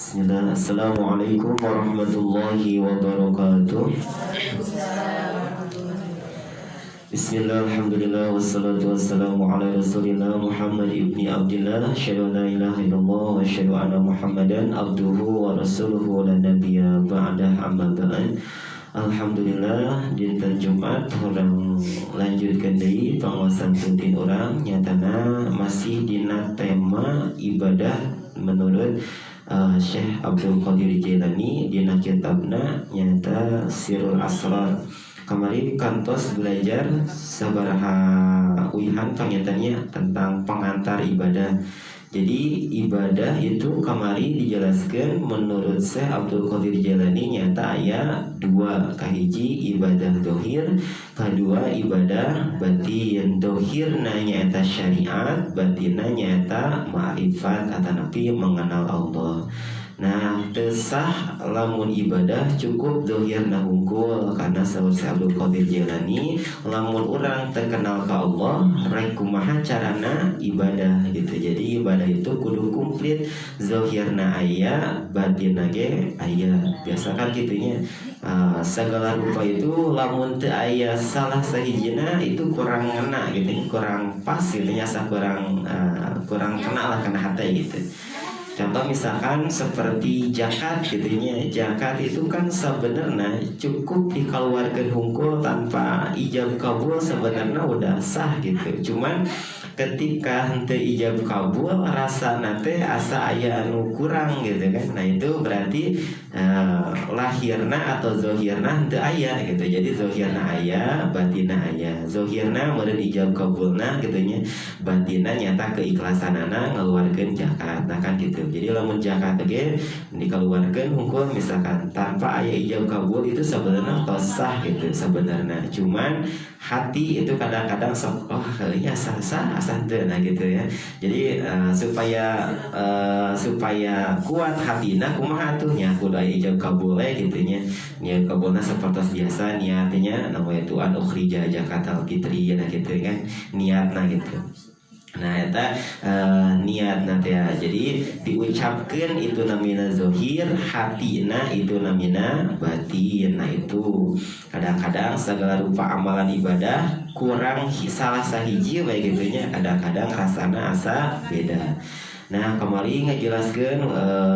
Bismillah. Assalamualaikum warahmatullahi wabarakatuh. Bismillah, alhamdulillah, wassalatu wassalamu ala rasulillah Muhammad ibni Abdillah. Asyhadu an la ilaha illallah wa asyhadu anna Muhammadan abduhu wa rasuluhu la nabiyya ba'dah, amma ba'd. Alhamdulillah, dinten Jumat orang lanjutkan deui pengawasan rutin orang nyatana masih dina tema ibadah menurut Syekh Abdul Qadir Jailani dina kitabna nyata Sirul Asrar. Kemarin kantos belajar sabaraha uihan pangintennya tentang pengantar ibadah. Jadi ibadah itu kemarin dijelaskan menurut Syekh Abdul Qadir Jailani nyata aya dua, kahiji ibadah dohir, kedua ibadah batin. Dohir nyata syariat, batinna nyata ma'rifat atau nabi mengenal Allah. Nah, tesah lamun ibadah cukup dohirna hungkul karena saur Syekh Abdul Qadir Jailani lamun orang terkenal ke Allah rek kumaha carana ibadah gitu. Jadi ibadah itu kudu komplit, zohirna aya, batinna ge aya. Biasa kan gitunya. Segala rupa itu lamun teu aya salah sahijina itu kurang ngena gitu, kurang pas gitu nya, kurang kena lah kena hati gitu. Contoh misalkan seperti zakat gitunya. Zakat itu kan sebenarnya cukup dikeluarkan hungkul tanpa ijab kabul sebenarnya udah sah gitu. Cuman ketika henteu ijab kabul rasa nate asa aya anu kurang gitu kan. Nah itu berarti lahirna atau zohirna henteu aya gitu. Jadi zohirna aya, batinna aya. Zohirna meureun ijab kabulna gitunya, batinna nyata keikhlasanana ngaluarkeun zakat. Nah kan gitu. Jadi lamun zakat ge dikeluarkeun hungkul misalkan tanpa aya ijab kabul itu sebenarnya sah gitu sebenarnya. Cuman hati itu kadang-kadang sok kayaknya sah-sah teu nah gitu ya. Jadi supaya kuat hatina kumaha atuh nya kudu aya ijab kabul gitu nya. Nya kabulna sapertos biasa niatnya nawaitu an ukhrija zakatal fitri nah gitu kan niatna gitu. Nah eta niat nanti ya. Jadi diucapkan itu namina zohir, hatina itu namina batin. Nah itu kadang-kadang segala rupa amalan ibadah kurang salah sahiji baik gitunya, kadang-kadang rasana asa beda. Nah kemarin ngejelaskan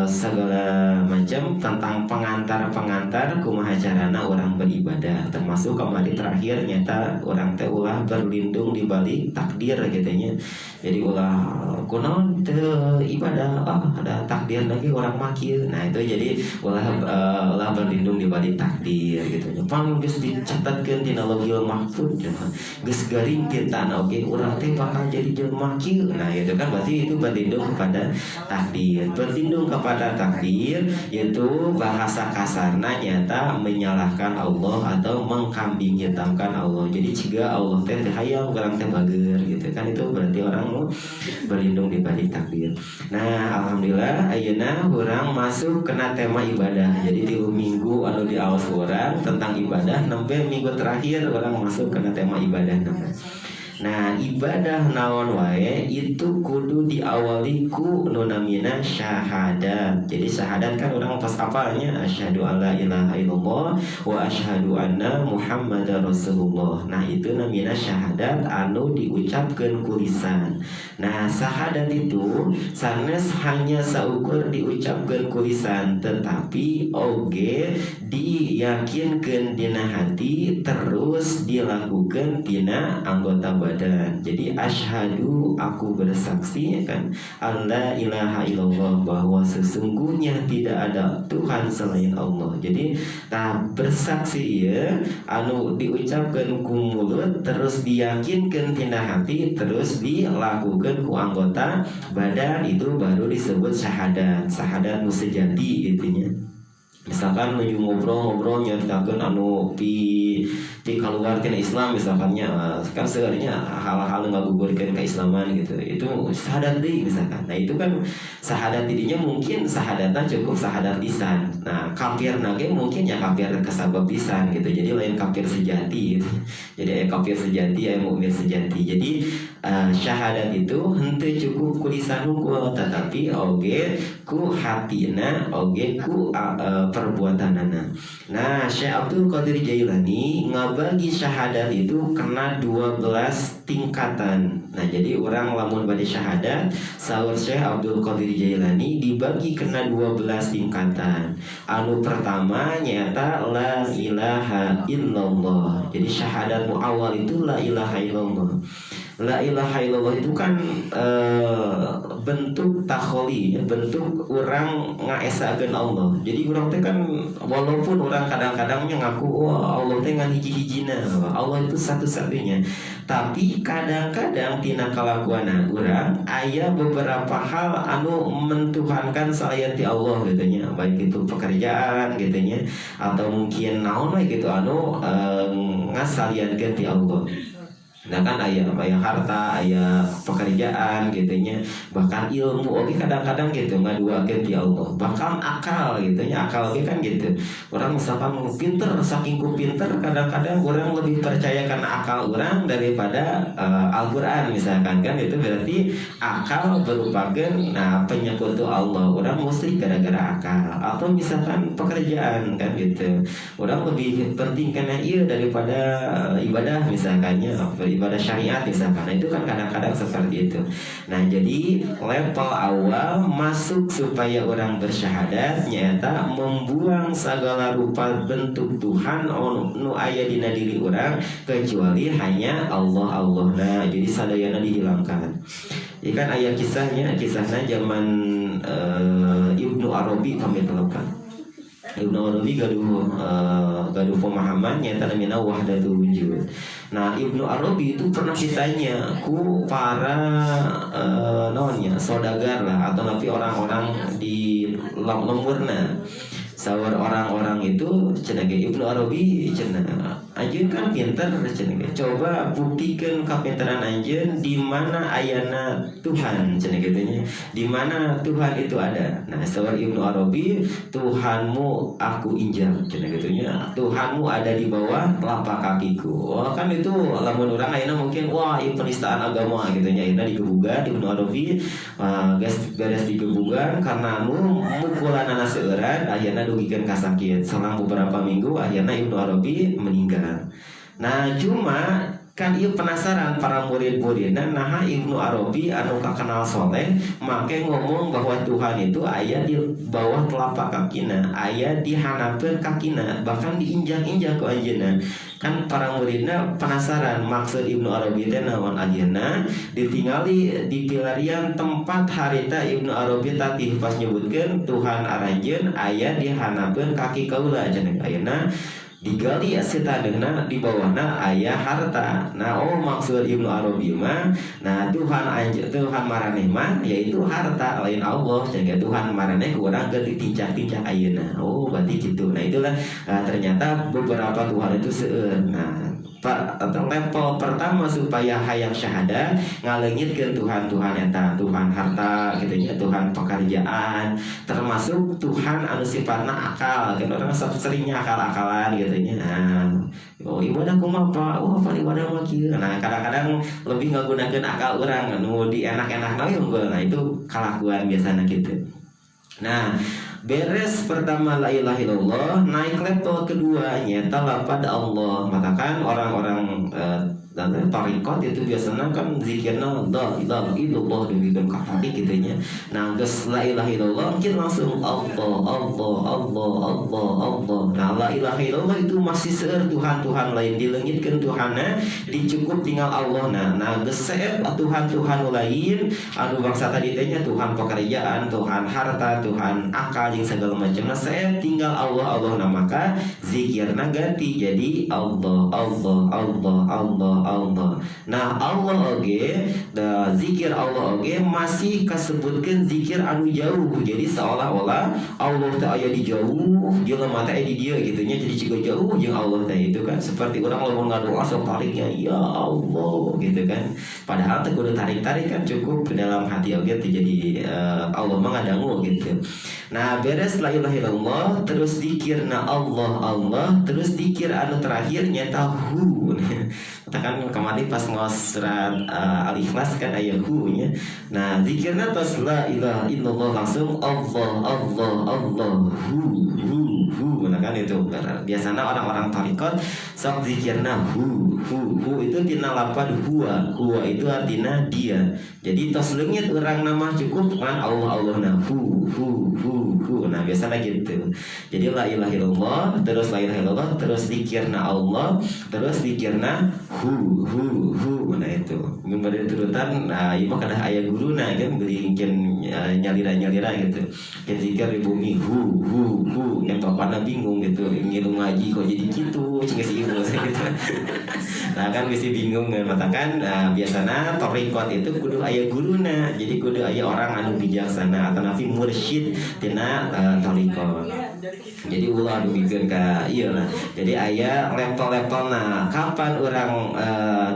segala macam tentang pengantar kumaha carana orang beribadah, termasuk kemarin terakhir nyata orang teh ulah berlindung di balik takdir gitu. Jadi ulah kunaon teu ibadah ada takdir lagi orang makil. Nah itu jadi ulah berlindung di balik takdir gitu. Pan geus dicatatkeun dina Lauhul Mahfuz geus garing titana oge urang teh bakal jadi jelema kieu. Nah itu kan berarti itu berlindung kepada takdir. Berlindung kepada takdir yaitu bahasa kasarna nyata menyalahkan Allah atau mengkambing hitamkan Allah. Jadi jika Allah teh hayang urang teh bager gitu kan, itu berarti orang berlindung di balik takdir. Nah alhamdulillah ayeuna urang masuk kena tema ibadah. Jadi di minggu anu di awas urang tentang ibadah nembe minggu terakhir orang masuk kena tema ibadah. Nah ibadah naon wae itu kudu diawali ku nu namina syahadat. Jadi syahadat kan orang pas apalnya asyhadu alla ilaha illallah wa asyhadu anna muhammadar rasulullah. Nah itu namina syahadat anu diucapkeun ku lisan. Nah syahadat itu sanes hanya saukur diucapkeun ku lisan, tetapi oge diyakinkeun dina hati terus dilakukeun dina anggota badan. Jadi asyhadu aku bersaksi kan alla ilaha illallah bahwa sesungguhnya tidak ada Tuhan selain Allah. Jadi bersaksi ya anu diucapkan ku mulut terus diyakinkan tina hati terus dilakukan ku anggota badan, itu baru disebut syahadat. Syahadat nu sejati gitunya. Misalkan menuju ngobrol nyaritakeun anu ti keluar tina Islam misalkannya, kan sebenarnya hal-hal ngagugurkeun keislaman gitu, itu syahadat deui misalkan. Nah itu kan syahadat didinya mungkin syahadatna cukup syahadat lisan. Nah kafir nage mungkin ya kafir kasabab lisan gitu. Jadi lain kafir sejati gitu. Jadi kafir sejati mukmin sejati. Jadi syahadat itu henteu cukup ku lisan hungkul tetapi oge ku hatina oge ku perbuatanana. Nah, Syekh Abdul Qadir Jailani ngabagi syahadat itu kena 12 tingkatan. Nah, jadi orang lamun bade syahadat saur Syekh Abdul Qadir Jailani dibagi kena 12 tingkatan. Anu pertama nyata la ilaha illallah. Jadi syahadat awal itu la ilaha illallah. La ilaha illallah itu kan bentuk takholi, bentuk orang ngaesakeun Allah. Jadi orang teh kan walaupun orang kadang-kadangnya ngaku wah Allah teh ngan hiji-hijina, Allah itu satu-satunya. Tapi kadang-kadang tina kalakuana urang aya beberapa hal anu mentuhankan selain ti Allah gitu nya, baik itu pekerjaan gitu nya atau mungkin naon we gitu anu ngasaliankeun ti Allah. Nah kan ayah harta, ayah pekerjaan gitunya, bahkan ilmu oke kadang-kadang gitu ngaduakeun ti Allah. Bahkan akal gitunya, akal oke kan gitu. Orang misalkan pinter, saking ku pinter kadang-kadang orang lebih percaya karena akal orang daripada Al-Qur'an misalkan kan itu berarti akal merupakan penyekutu Allah. Orang mesti gara-gara akal atau misalkan pekerjaan kan gitu. Orang lebih penting karena iya daripada ibadah misalkannya ibadah syariat misalkan. Nah, itu kan kadang-kadang seperti itu. Nah, jadi level awal masuk supaya orang bersyahadat nyata membuang segala rupa bentuk Tuhan nu aya dina diri orang kecuali hanya Allah. Nah, jadi sadayana dihilangkan. Ini kan aya kisahnya zaman Ibnu Arabi pamitelkan. Ibnu Arabi gaduh pemahaman nyata namina wahdatul wujud. Nah, Ibnu Arabi itu pernah ditanya ku para saudagar lah atau nanti orang-orang di lemurna. Sawar orang-orang itu cenah Ibnu Arabi cenah anjeun kan pinter cenah coba buktikan kapinteran anjeun di mana ayana Tuhan cenah gitunya, di mana Tuhan itu ada. Nah, sawar Ibnu Arabi, Tuhanmu aku injak cenah gitunya, Tuhanmu ada di bawah telapak kakiku. Wah, kan itu lamun urang ayeuna mungkin wah ieu penistaan agama gitunya. Ayeuna digebugan Ibnu Arabi beres digebugan karena mukulanana seueuran ayeuna dugikeun kasakit. Selang beberapa minggu akhirnya Ibnu Arabi meninggal. Nah, cuma kan ieu penasaran para murid-muridna nah Ibnu Arabi anu kakenal soleh make ngomong bahwa Tuhan itu aya di bawah telapak kakina, aya di hanapeun kakina, bahkan diinjak-injak ku anjeunna. Kan para muridna penasaran maksud Ibnu Arabi teh naon. Ayeuna ditingali di pilarian tempat harita Ibnu Arabi tatih pas nyebutkeun Tuhan aranjeun aya di hanapeun kaki kaula cenah. Ayeuna digali asitadeuna di bawahna aya harta. Nah, maksud Ibnu Arabi mah nah Tuhan maraneh mah yaitu harta lain Allah. Jaga Tuhan maraneh urang keur ditincak-tincak ayeuna. Berarti gitu. Nah, itulah ternyata beberapa Tuhan itu seueur. Nah, level pertama supaya hayang syahadat ngaleungitkeun Tuhan-Tuhan eta, Tuhan harta gitu nya, Tuhan pekerjaan, termasuk Tuhan anu sifatna akal. Kan orang seringnya akal-akalan gitu nya. Ibadah kumaha Pak? Apa ibadah mah kieu. Nah, kadang-kadang lebih ngagunakeun akal urang anu di enak-enakna we unggul. Nah, itu kalakuan biasana gitu. Nah, beres pertama la ilaha illallah, naik level kedua nyata lapad Allah. Maka kan orang-orang tarikot itu biasanya kan zikirna la ilaha illallah demikian kafati gitunya. Nah, geus la ilaha illallah mungkin langsung Allah. Nah, la ilaha illallah itu masih seueur Tuhan-Tuhan lain dileungitkeun Tuhanna dicukup tinggal Allah. Nah geus sae Tuhan-Tuhan lain anu bangsa tadi teh nya Tuhan pekerjaan, Tuhan harta, Tuhan akal jeung segala macam. Nah, sae tinggal Allah. Nah, maka zikirna ganti jadi Allah. Nah, Allah oge da zikir Allah oge masih kasebutkeun zikir anu jauh. Jadi seolah-olah Allah teh aya di jauh, jelema teh aya di dieu gitu nya. Jadi ciga jauh jeung Allah teh itu kan seperti urang lamun ngadoa sok tariknya ya Allah gitu kan. Padahal teh kudu tarik-tarik kan cukup ke dalam hati oge teh jadi Allah mah ngadangu gitu. Nah, beres la ilaha illallah terus zikirna Allah, terus zikir anu terakhir nyata hu. Katakan kan kemarin pas ngos surat Al-Ikhlas kan aya hu nya. Nah zikirna tos la ilaha illallah langsung Allah hu. Nah kan itu biasanya orang-orang tarikot sok zikirna hu itu tina lapad huwa itu artinya dia. Jadi tos leungit urang nama cukup kan Allah nah hu. Nah biasanya gitu. Jadi la ilaha illallah terus la ilaha illallah terus zikirna Allah terus zikirna hu. Nah itu memberi turutan. Nah ieu mah kada aya guruna kan bikin nyalira gitu. Kan zikir di bumi hu yang bapana bingung gitu ngilu ngaji kok jadi gitu cenah si ibu gitu. Nah kan mesti bingung kan matakan biasanya torikot itu kudu aya guruna. Jadi kudu aya orang anu bijaksana atau nafi mursyid tina torikot. Jadi ulah anu bikin ka ieu lah. Jadi aya level-level. Nah kapan orang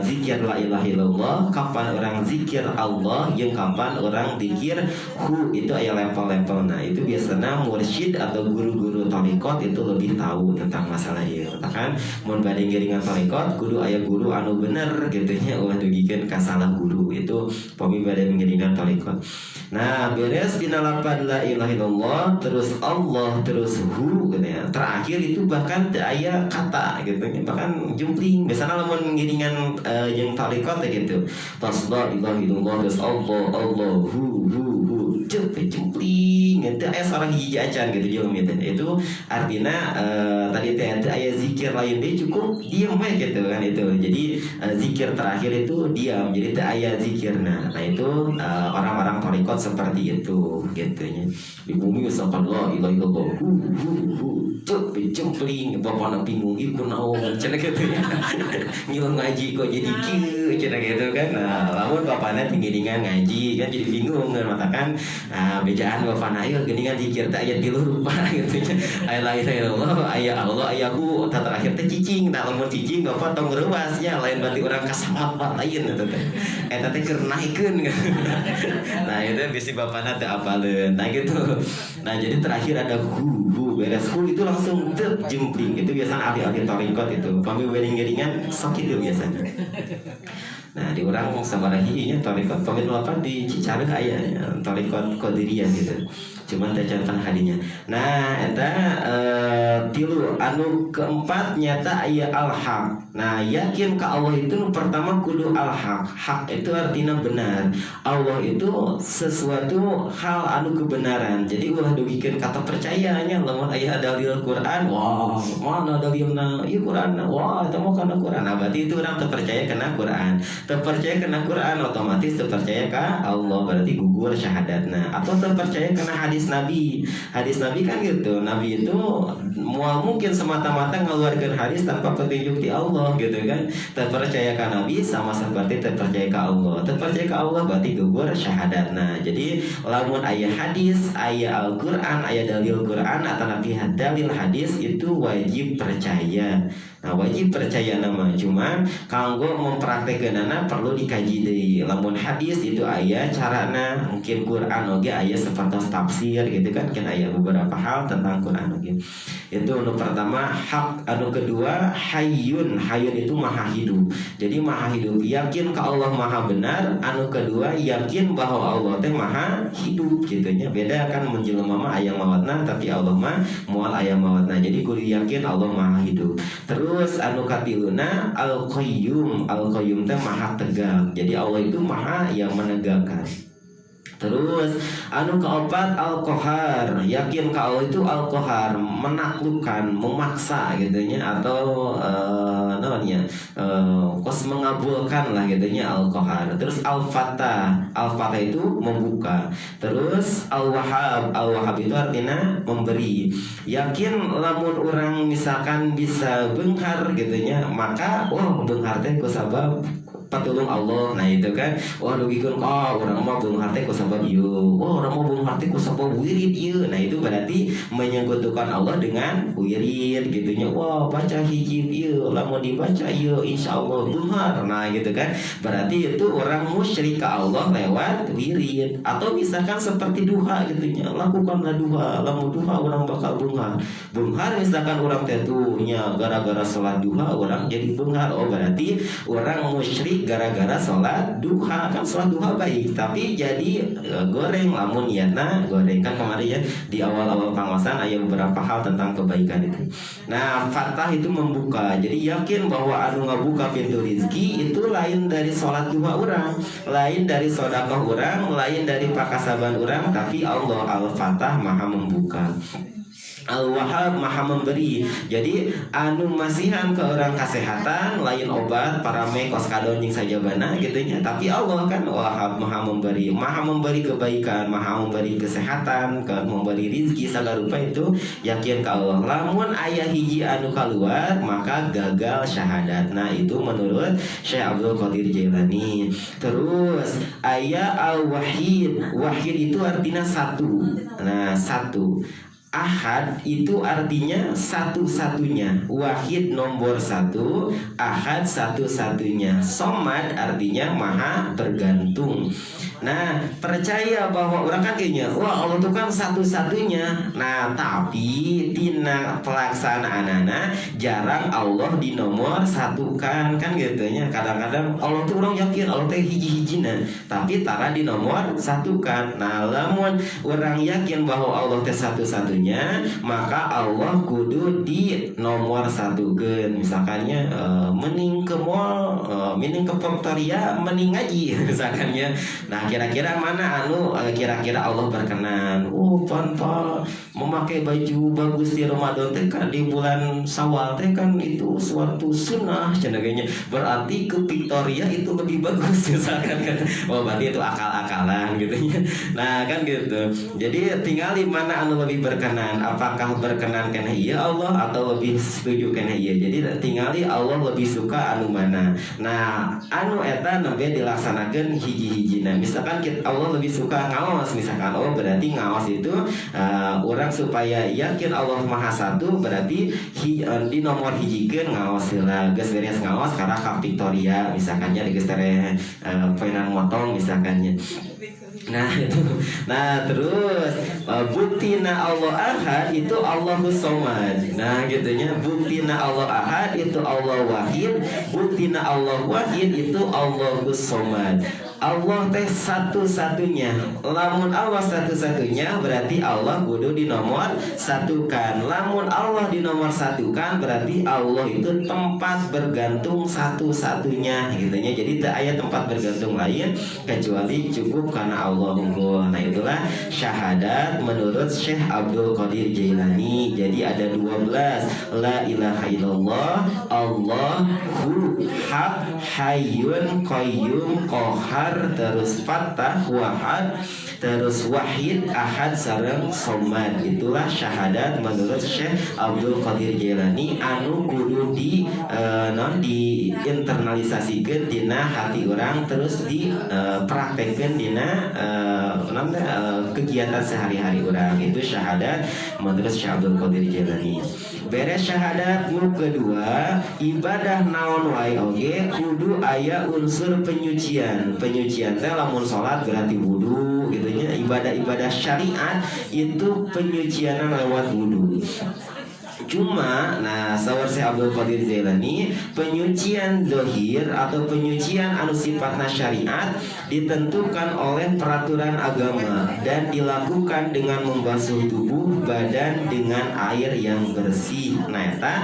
zikir la ilaha illallah, kapan orang zikir Allah, yang kapan orang zikir hu, itu aya level-level. Nah itu biasanya mursyid atau guru-guru torikot itu lebih tahu tentang masalah ieu. Kan mun bade ngiringan torikot kudu aya guru anu bener gitu nya ulah dugikeun ka salah guru. Itu pami bade ngiringan torikot. Nah beres dina lapan la ilaha illallah terus Allah terus hu gitu ya. Terakhir itu bahkan aya kata gitu ya, bahkan jumpling. Biasanya lamun ngiringan yang torikot gitu. Tas la ilaha illallah terus Allah hu jumpling. Itu aya sareng hiji acan gitu jeung itu artinya tadi teh aya zikir lain deh cukup diam we gitu kan itu. Jadi zikir terakhir itu diam. Jadi teh aya zikirna. Nah itu orang-orang torikot seperti itu gitu nya. Di bumi usapan la ilaha illallah jumpling bapana bingung ieu kunaon cenah gitu ya. Ngilu ngaji kok jadi kieu cenah gitu kan. Nah lamun bapana tinggiringan ngaji kan jadi bingung kan matakan bejaan bapana ayo geuningan zikir teh aya 3 rupa gitu nya. Aya la ilaha illallah, aya Allah, aya hu, terakhir teh cicing. Nah lamun cicing bapak tong reuwas nya lain berarti urang kasamat lain eta teh. Eta teh keur naikeun. Nah itu bisi bapana teh apaleun. Nah gitu. Nah jadi terakhir ada hu beres hu itu langsung jempling. Itu biasanya ahli-ahli torikot itu. Kami wering-weringan sok itu biasanya. Nah di orang sabarahi nya torikot pamit apa di Cicareuk aya torikot Qadiriyah gitu. Cuman teh contoh hadinya. Nah eta tilu anu keempat nyata aya al-haq. Nah yakin ke Allah itu pertama kudu al-haq. Hak itu artinya benar. Allah itu sesuatu hal anu kebenaran. Jadi ulah dugikeun kata percayanya lamun aya dalil Quran, wah mana dalilna? Ieu Quran. Wah eta mah kana Quran. Nah berarti itu urang teu percaya kana Quran. Terpercaya kena Quran otomatis terpercaya ka Allah berarti gugur syahadatna. Atau terpercaya kena hadis Nabi. Hadis Nabi kan gitu. Nabi itu mungkin semata-mata ngeluarkan hadis tanpa petunjuk di Allah gitu kan. Terpercaya ka Nabi sama seperti terpercaya ka Allah. Terpercaya ka Allah berarti gugur syahadatna. Jadi lamun aya hadis, aya Al-Qur'an, aya dalil Quran atau nabi dalil hadis itu wajib percaya. Nah wajib percaya nama cuma kanggo mempraktekeunana perlu dikaji deui. Lamun hadis itu aya carana, mungkin Quran oge aya sapertos tafsir gitu kan aya beberapa hal tentang Quran oge. Itu anu pertama hak. Anu kedua hayyun itu maha hidup. Jadi maha hidup yakin ka Allah maha benar. Anu kedua yakin bahwa Allah teh maha hidup gitu nya. Beda kan mun jelema mah aya maotna tapi Allah mah moal aya maotna. Jadi kudu yakin Allah maha hidup. Terus anu katiluna al-qayyum teh maha tegak. Jadi Allah itu maha yang menegakkan. Terus anu keempat al-qahar, yakin ka Allah itu al-qahar, menaklukkan, memaksa gitu nya atau namanya kos mengabulkan lah gitu nya al-qahar. Terus al-fatah itu membuka. Terus al-wahhab itu artinya memberi. Yakin lamun orang misalkan bisa benghar gitu nya, maka benghar teh ku sabab patulung Allah. Nah itu kan, wah dugikeun orang mah beunghar teh ku sabab ieu, wah orang mah beunghar teh ku sabab wirid ieu. Nah itu berarti menyekutukan Allah dengan wirid gitu nya. Wah baca hiji ieu, lamun dibaca ieu insyaallah beunghar. Nah gitu kan, berarti itu orang musyrik ke Allah lewat wirid. Atau misalkan seperti duha gitu nya, lakukanlah duha, lamun duha orang bakal beunghar. Beunghar misalkan orang teh tuh nya gara-gara salat duha orang jadi beunghar. Oh berarti orang musyrik gara-gara salat duha. Kan salat duha baik tapi jadi goreng lamun niatna goreng. Kan kemarin ya di awal-awal pengawasan ada beberapa hal tentang kebaikan itu. Nah Fatah itu membuka, jadi yakin bahwa anu ngabuka pintu rizki itu lain dari salat duha orang, lain dari sedekah orang, lain dari pakasaban orang, tapi Allah Al-Fatah maha membuka. Al-Wahhab maha memberi. Jadi anu masihan ke orang kesehatan lain obat parame kos kadon jeung sajabana gitunya, tapi Allah kan Wahhab maha memberi kebaikan, maha memberi kesehatan, kan memberi rezeki segala rupa. Itu yakin ke Allah. Lamun aya hiji anu keluar maka gagal syahadat. Nah itu menurut Syekh Abdul Qadir Jailani. Terus aya al-wahid. Wahid itu artinya satu. Nah satu. Ahad itu artinya satu-satunya. Wahid nomor satu, ahad satu-satunya. Somad artinya maha bergantung. Nah percaya bahwa orang kan kayaknya wah Allah itu kan satu-satunya. Nah tapi tina pelaksanaan jarang Allah di nomor satukan kan gitunya. Kadang-kadang Allah tuh orang yakin Allah teh hiji-hijina tapi tara di nomor satukan. Nah lamun orang yakin bahwa Allah teh satu-satunya maka Allah kudu di nomor satukeun. Misalkannya mending ke mall, mending ke Victoria, mending ngaji misalkannya. Nah kira-kira mana anu kira-kira Allah berkenan. Oh tanpa memakai baju bagus di Ramadan teh kan di bulan Syawal teh kan itu suatu sunnah cenderungnya. Berarti ke Victoria itu lebih bagus misalkan kan. Oh berarti itu akal-akalan gitu ya. Nah kan gitu. Jadi tinggal di mana anu lebih berkenan. Apakah berkenan kena iya Allah atau lebih setuju kena iya. Jadi tinggal di Allah lebih suka anu mana. Nah anu eta nembe dilaksanakan hiji-hijina. Misalkan Allah lebih suka ngaos misalkan, oh berarti ngaos itu orang supaya yakin Allah maha satu berarti di nomor hijikeun ngaos heula. Geus beres ngaos karena ka Victoria misalkannya di geus tere poenan motong misalkannya. Nah itu. Nah terus buktina Allah Ahad itu Allahus Somad. Nah gitunya, buktina Allah Ahad itu Allah Wahid, buktina Allah Wahid itu Allahus Somad. Allah teh satu-satunya. Lamun Allah satu-satunya berarti Allah kudu di nomor satukan. Lamun Allah di nomor satukan berarti Allah itu tempat bergantung satu-satunya gitunya. Jadi tak ada tempat bergantung lain kecuali cukup karena Allah unggul. Nah itulah syahadat menurut Syekh Abdul Qadir Jailani. Jadi ada 12. La ilaha illallah, Allahu haq, hayyun qayyum qahar, terus Fatah, Wahad, terus Wahid, Ahad, sareng Somad. Itulah syahadat menurut Syekh Abdul Qadir Jailani anu kudu di internalisasikeun dina hati orang, terus dipraktekkeun dina kegiatan sehari-hari orang. Itu syahadat menurut Syekh Abdul Qadir Jailani. Beres syahadat nu kedua, ibadah naon wae oge kudu aya unsur penyucian. Penyucian teh lamun salat berarti wudu gitu nya. Ibadah-ibadah syariat itu penyucian lewat wudu. Cuma, nah sawar Syekh Abdul Qadir Jailani, penyucian zahir atau penyucian anu sifatna syariat ditentukan oleh peraturan agama dan dilakukan dengan membasuh tubuh badan dengan air yang bersih. Nah, eta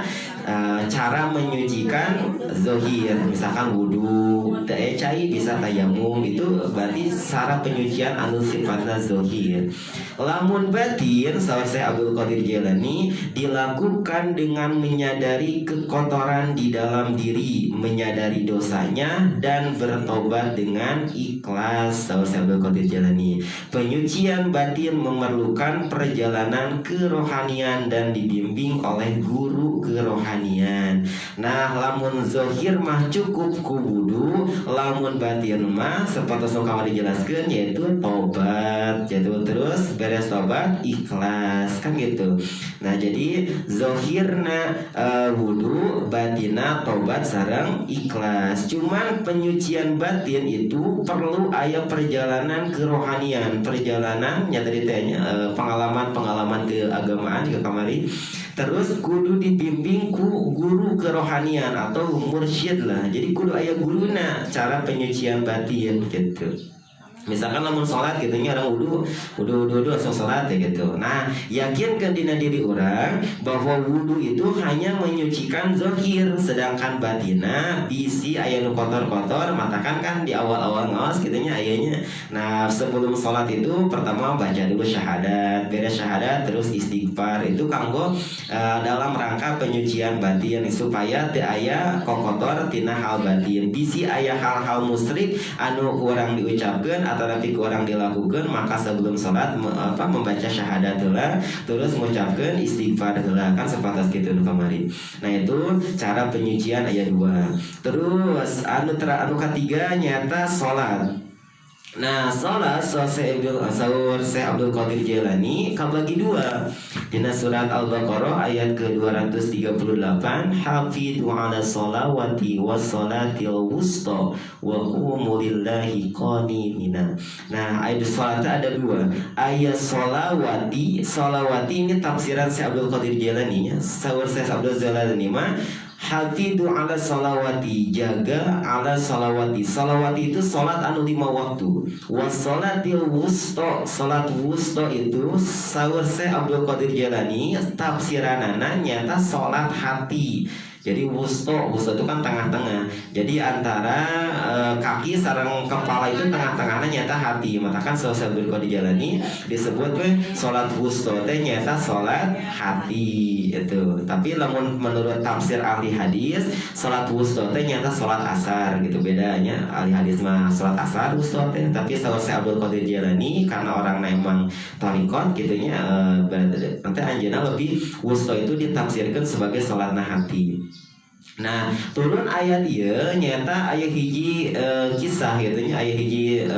cara menyucikan zahir, misalkan wudu, teh cai bisa tayamum, itu berarti cara penyucian anu sifatna zahir. Lamun batin, sawar Syekh Abdul Qadir Jailani, dilakukan dengan menyadari kekotoran di dalam diri, menyadari dosanya dan bertobat dengan ikhlas. Sawar Syekh Abdul Qadir Jailani, penyucian batin memerlukan perjalanan kerohanian dan dibimbing oleh guru kerohanian. kerohanian. Nah lamun zohir mah cukup ku wudu, lamun batin mah seperti kamari dijelaskan yaitu tobat gitu. Terus beres tobat ikhlas kan gitu. Nah jadi zohirna wudu, batina tobat sareng ikhlas. Cuman penyucian batin itu perlu aya perjalanan kerohanian, perjalanan nyata ditanya pengalaman keagamaan ke kamari. Terus kudu dibimbing ku guru kerohanian atau mursyid lah. Jadi kudu aya guruna cara penyucian batin gitu. Misalkan lamun sholat gitu nya orang wudu langsung sholat ya gitu. Nah yakinkan dina diri orang bahwa wudu itu hanya menyucikan zahir, sedangkan batina bisi aya nu kotor-kotor matakan kan di awal-awal ngaos gitu nya ayanya. Nah sebelum sholat itu pertama baca dulu syahadat, beres syahadat terus istighfar. Itu kanggo dalam rangka penyucian batin supaya teu aya kokotor tina hal batin. Bisi aya hal-hal musyrik anu kurang diucapkeun atau nanti orang dilakukan, maka sebelum sholat membaca syahadat heula, terus mengucapkan istighfar heula kan sepatas gitu kamari. Nah itu cara penyucian ayat 2. Terus anu ketiga nyata sholat. Nah sholat Syekh Abdul Qadir Jailani kabagi 2 dina surat Al-Baqarah ayat ke-238, hafidu ala sholawati wassolatil wusta wa qumu lillahi qanitina. Nah ayat sholat ada 2. Ayat sholawati ini tafsiran Syekh Abdul Qadir Jailani nya. Sahur Syekh Abdul Jailani mah hafidu ala salawati, jaga ala salawati. Salawati itu salat anu 5 waktu. Wassolatil wusta, salat wusta itu sahur Syekh Abdul Qadir Jailani tafsiranana nyata salat hati. Jadi wusta itu kan tengah-tengah. Jadi antara kaki sareng kepala itu tengah-tengahnya nyata hati. Maka kan Syekh Abdul Qadir Jailani disebut salat wusta teh nyata salat hati itu. Tapi lamun menurut tafsir ahli hadis, salat wusta teh nyata salat asar gitu. Bedanya ahli hadis mah salat asar wusta teh, tapi Syekh Abdul Qadir Jailani karena orang memang thariqat gitunya nanti anjeunna lebih wusta itu ditafsirkan sebagai salatna hati. Nah turun ayat ieu nyata aya hiji kisah gitu nya, aya hiji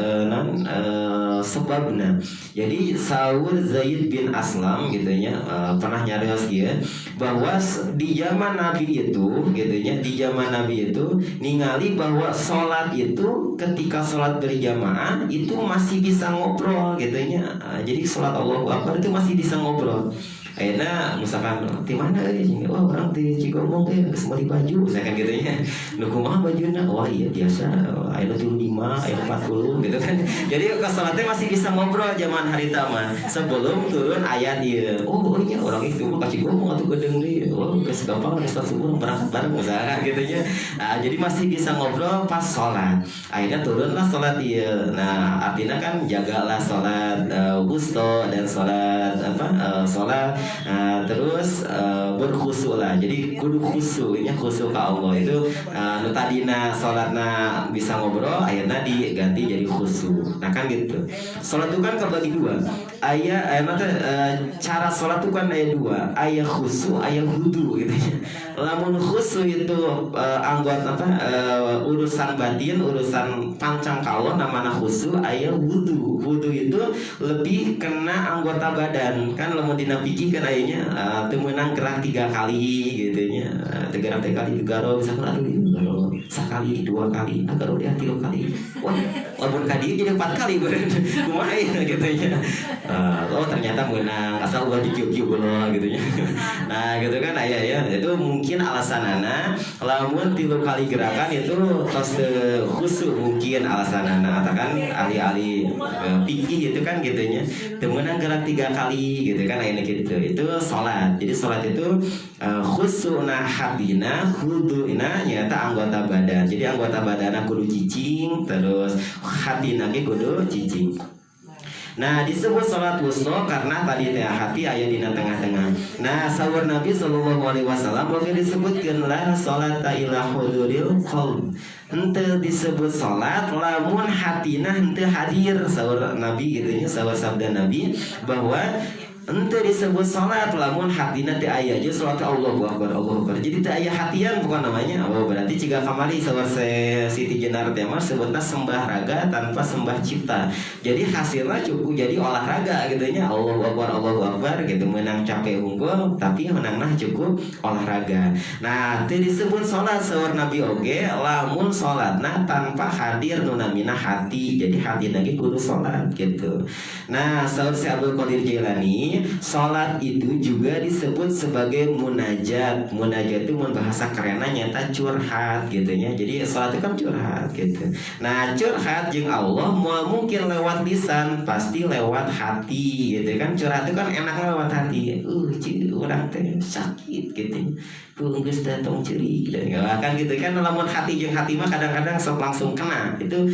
sebabna. Jadi Saur Zaid bin Aslam gitu nya pernah nyarios ieu bahwa di zaman Nabi itu gitu nya, di zaman Nabi itu ningali bahwa salat itu ketika salat berjamaah itu masih bisa ngobrol gitu nya. Jadi salat Allahu Akbar itu masih bisa ngobrol. Akhirnya misalkan di mana oh orang di Cigomong semua di baju misalkan gitu ya, nu kumaha bajunya, wah iya biasa ayeuna 35 ayeuna 40 gitu kan. Jadi kesalatnya masih bisa ngobrol zaman harita mah sebelum turun ayat ieu. Oh iya orang itu mah ka Cigomong atuh gedeng deui, oh geus gampang geus subuh berangkat bareng misalkan gitu nya. Nah, jadi masih bisa ngobrol pas sholat. Akhirnya turunlah sholat ieu. Nah artinya kan jagalah sholat wusta dan sholat sholat. Nah, terus berkhusyuk lah. Jadi kudu khusyuk, ini khusyuk ke Allah itu. Nu tadina salatna bisa ngobrol, akhirnya diganti jadi khusyuk. Nah kan gitu. Salat itu kan kebagi 2. Cara salat itu kan aya 2. Aya khusyuk, aya wudu gitu ya. Lamun khusyuk itu anggota urusan batin, urusan pancang ka Allah namana khusyuk. Aya wudu. Wudu itu lebih kena anggota badan. Kan lamun dina fikih kan ayahnya temenang gerak 3 kali gitu nya, gerak 3 kali garo misalkan aduh sekali 2 kali garo dia 3 kali, wah lamun kadi jadi 4 kali kumaha ya gitu nya. Oh ternyata menang asal ulah dikieu-kieu heula gitu nya. Nah gitu kan aya ya, itu mungkin alasanana lamun 3 kali gerakan itu tos khusyuk mungkin alasanana atakan ahli-ahli fikih itu kan gitu nya, temenang gerak 3 kali gitu kan aya gitu. Itu sholat. Jadi sholat itu khusyukna hatina, khudu'na nyata anggota badan. Jadi anggota badanna kudu cicing, terus hatina ge kudu cicing. Nah disebut sholat wusta karena tadi teh hati aya dina tengah-tengah. Nah sahur Nabi sallallahu alaihi wasallam oge disebutkeun la sholata illa huduril qalb. Henteu disebut sholat lamun hatina henteu hadir, sahur Nabi gitu nya, sahur sabda Nabi bahwa ente disebut salat lamun hatina teu aya aja salat Allahu Akbar Allahu Akbar. Jadi teu aya hatian bukan namanya. Oh berarti jika kamari selesai Siti Jenar teh mah sebutna sembah raga tanpa sembah cipta. Jadi hasilnya cukup jadi olahraga gitu nya. Allahu Akbar gitu menang capek unggul tapi menangna cukup olahraga. Nah, teu disebut salat saur Nabi oge lamun salatna tanpa hadir nu namina hati. Jadi hati lagi kudu salat gitu. Nah, saur si Abdul Qadir Jailani, salat itu juga disebut sebagai munajat. Munajat itu mun bahasa kerennya nyata curhat gitu nya. Jadi salat itu kan curhat gitu. Nah, curhat jeung Allah moal mungkin lewat lisan, pasti lewat hati gitu kan. Curhat itu kan enaknya lewat hati. Urang teh sakit gitu. Geus datang ceurik dan kan gitu kan lamun hati jeung hati mah kadang-kadang sok langsung kena. Itu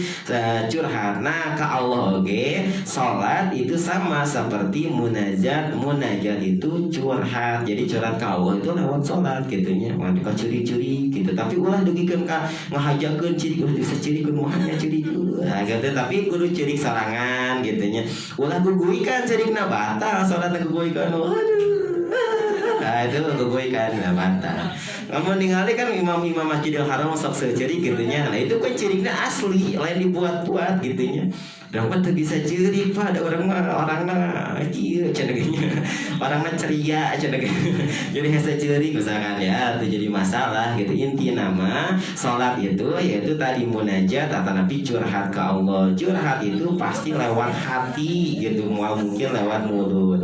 curhat. Nah, ke Allah oge salat itu sama seperti munajat. Munajat itu curhat. Jadi curhat ke Allah itu lewat salat gitu nya. Mun ka curi-curi gitu. Tapi ulah dugikeun ka ngahajakeun ciri ulah bisa cirikeun mohannya ciri. Nah, gitu tapi kudu cirik sorangan gitu nya. Ulah guguykan cirikna batal salatna guguykan. Aduh. Nah, itu guguykan na batal. Kamu ningali kan imam-imam Masjidil Haram sok seuceurik gitu nya. Nah, itu kan cirikna asli, lain dibuat-buat gitu nya. Dan apa tuh bisa ciri pak ada orangnya kieu cenah orangnya ceria cenah jadi hese ciri misalkan ya itu jadi masalah gitu. Inti nama salat itu yaitu tadi munajat atau nabi curhat ke Allah. Curhat itu pasti lewat hati gitu, mau mungkin lewat mulut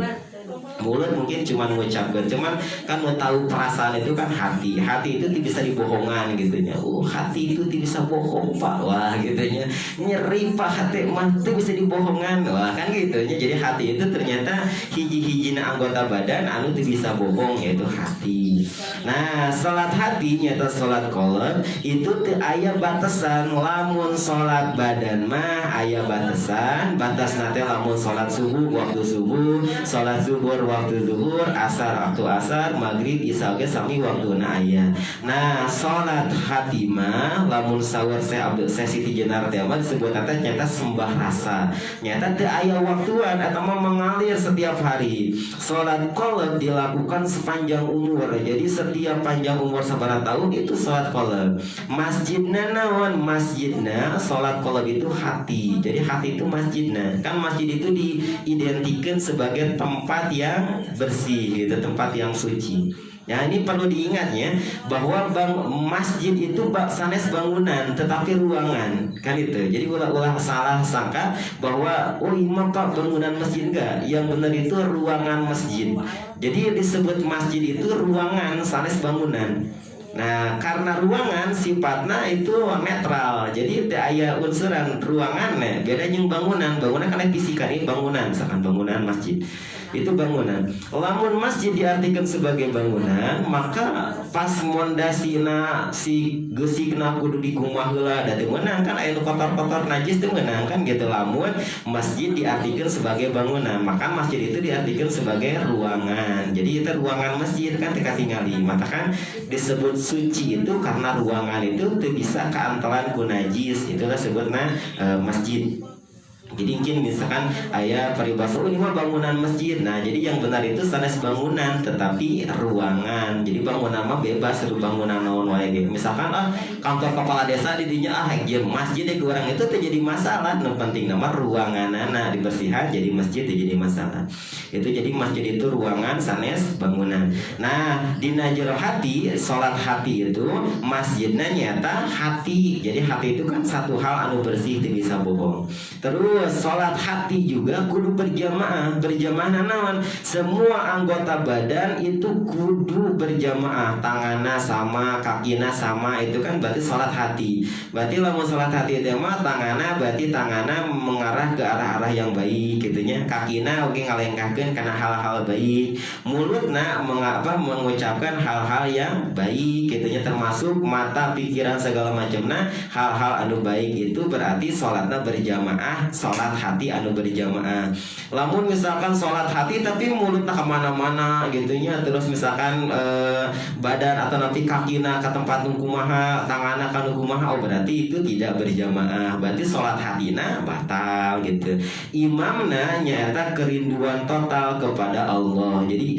mungkin cuma mengucapkan, cuman kan mau tahu perasaan itu kan hati itu bisa dibohongan gitu nya. Hati itu bisa bohong pak, wah gitu nya. Nyeri pak hati mah itu bisa dibohongan, wah kan gitu nya. Jadi hati itu ternyata hiji-hijina anggota badan anu tuh bisa bohong, yaitu hati. Nah, salat hati nyata salat qalb itu teu aya batasan. Lamun salat badan mah aya batasan. Batasna teh lamun salat subuh waktu subuh, salat zuhur waktu zuhur, asar waktu asar, maghrib isya ge sami waktuna aya. Nah, salat hati mah lamun saur Syekh Siti Jenar teh mah disebut teh nyata sembah rasa. Nyata teu aya waktuan eta mah mengalir setiap hari. Salat qalb dilakukan sepanjang umur. Jadi setiap panjang umur sabaraha tahun itu salat qalb. Masjidna naon? Masjidna salat qalb itu hati. Jadi hati itu masjidna. Kan masjid itu diidentikan sebagai tempat yang bersih gitu, tempat yang suci. Ya, ini perlu diingatnya bahwa masjid itu sanes bangunan tetapi ruangan kan itu. Jadi ulah salah sangka bahwa imam pak bangunan masjid enggak. Yang benar itu ruangan masjid. Jadi disebut masjid itu ruangan sanes bangunan. Nah, karena ruangan sifatnya itu netral. Jadi teu aya unsuran ruangan beda jeung bangunan. Bangunan kan fisika ini bangunan, misalkan bangunan masjid. Itu bangunan. Lamun masjid diartikan sebagai bangunan, maka pas mondasina si geusikna kudu dikumah heula da teu meunang kan aya nu kotor-kotor najis teu meunang kan gitu. Lamun masjid diartikan sebagai bangunan, maka masjid itu diartikan sebagai ruangan. Jadi itu ruangan masjid kan teu katingali. Maka kan disebut suci itu karena ruangan itu teu bisa kaantelan ku najis. Itulah sebutna masjid. Jadi mungkin misalkan ayah peribahasa ini mah bangunan masjid. Nah, jadi yang benar itu sanes bangunan tetapi ruangan. Jadi bangunan mah bebas, bangunan naon wae gitu. Misalkan kantor kepala desa di dinya masjid deh orang itu terjadi masalah. Nu penting nama ruanganana dibersihan jadi masjid jadi masalah. Itu jadi masjid itu ruangan sanes bangunan. Nah, di najr hati, salat hati itu masjidnya nyata hati. Jadi hati itu kan satu hal anu bersih teu bisa bohong. Terus salat hati juga kudu berjamaah. Berjamaah naon? Semua anggota badan itu kudu berjamaah. Tanganna sama, kakina sama, itu kan berarti salat hati. Berarti lamun salat hati itu mah tanganna berarti tanganna mengarah ke arah-arah yang baik gitunya. Kakina oge ngalengkahkeun kana hal-hal baik. Mulutna mengucapkan hal-hal yang baik gitunya, termasuk mata, pikiran segala macamna hal-hal anu baik. Itu berarti salatna berjamaah. salat hati anu berjamaah. Lamun misalkan salat hati tapi mulutna kemana-mana gitunya, terus misalkan badan atau nanti kakina ke tempat nu kumaha, tanganna ka nu kumaha, oh berarti itu tidak berjamaah, berarti salat hatina batal gitu. Imamna nyaeta kerinduan total kepada Allah. Jadi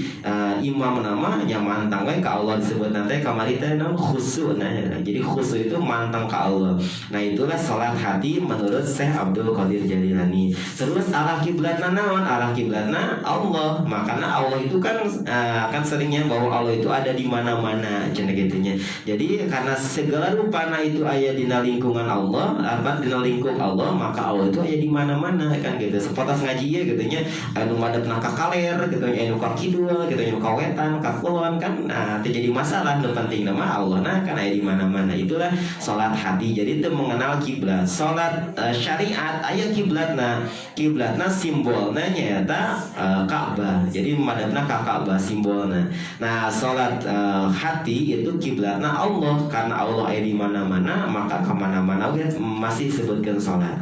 imam nama nya mantang we ka Allah, disebut nanti kamari teh naon khusyuk. Nah, jadi khusyuk itu mantang ka Allah. Nah, itulah salat hati menurut Syekh Abdul Qadir Jailani. Terus arah kiblatna naon? Arah kiblatna Allah. Makanya Allah itu kan seringnya bahwa Allah itu ada di mana-mana cenah gitunya. Jadi karena segala rupana itu aya dina lingkungan Allah, dina lingkup Allah, maka Allah itu aya di mana-mana kan gitu. Sepotos ngaji ya gitunya, anu madepna ka kaler gitu, anu ka kidul gitu, anu ka wetan, ka kulon kan. Nah, teu jadi masalah, nu penting nama Allah nah kan aya di mana-mana. Itulah salat hati. Jadi itu mengenal kiblat. Salat syariat aya kiblatna. Kiblatna simbolna nyaeta Ka'bah. Jadi madepna ka Ka'bah simbolna. Nah, salat hati itu kiblatna Allah, karena Allah aya di mana-mana, maka ka mana-mana masih disebutkeun salat.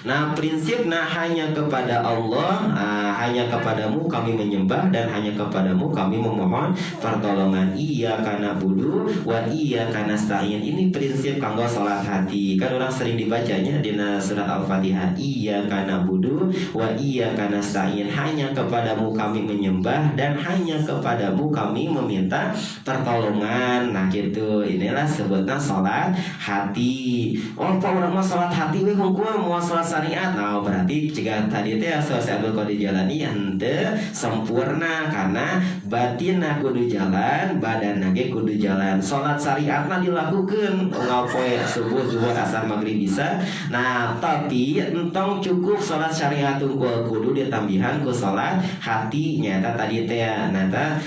Nah, prinsipnya hanya kepada Allah, hanya kepadamu kami menyembah dan hanya kepadamu kami memohon pertolongan. Iyyaka na'budu wa iyyaka nasta'in. Ini prinsip kanggo salat hati. Kan orang sering dibacanya di surat Al-Fatihah. Iyyaka na'budu wa iyyaka nasta'in. Hanya kepadamu kami menyembah dan hanya kepadamu kami meminta pertolongan. Nah, gitu. Inilah sebutnya salat hati. Oh, orang mau salat hati we hungkul mau salat syariat. Nah, berarti jika tadi teh Syekh Abdul Qadir Jailani henteu sempurna karena batinna kudu jalan, badanna ge kudu jalan. Salat syariatna dilakukeun ngapoe subuh, zuhur, asar, maghrib, isya. Nah, tapi entong cukup salat syariat unggul, kudu ditambihan ku salat hati nyata tadi teh nyata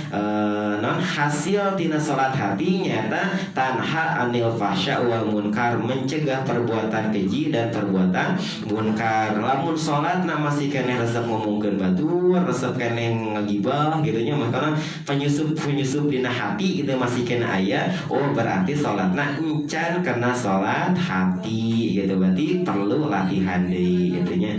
non hasil tina salat hati nyata tanha anil fahsya wal munkar, mencegah perbuatan keji dan perbuatan munkar. Lamun salat na masih keneh resep ngomongkeun batur, resep keneh ngagibah gitunya, makanya penyusup dina hati itu masih keneh aya. Oh, berarti salatna encan karena salat hati gitu, berarti perlu latihan deui gitunya.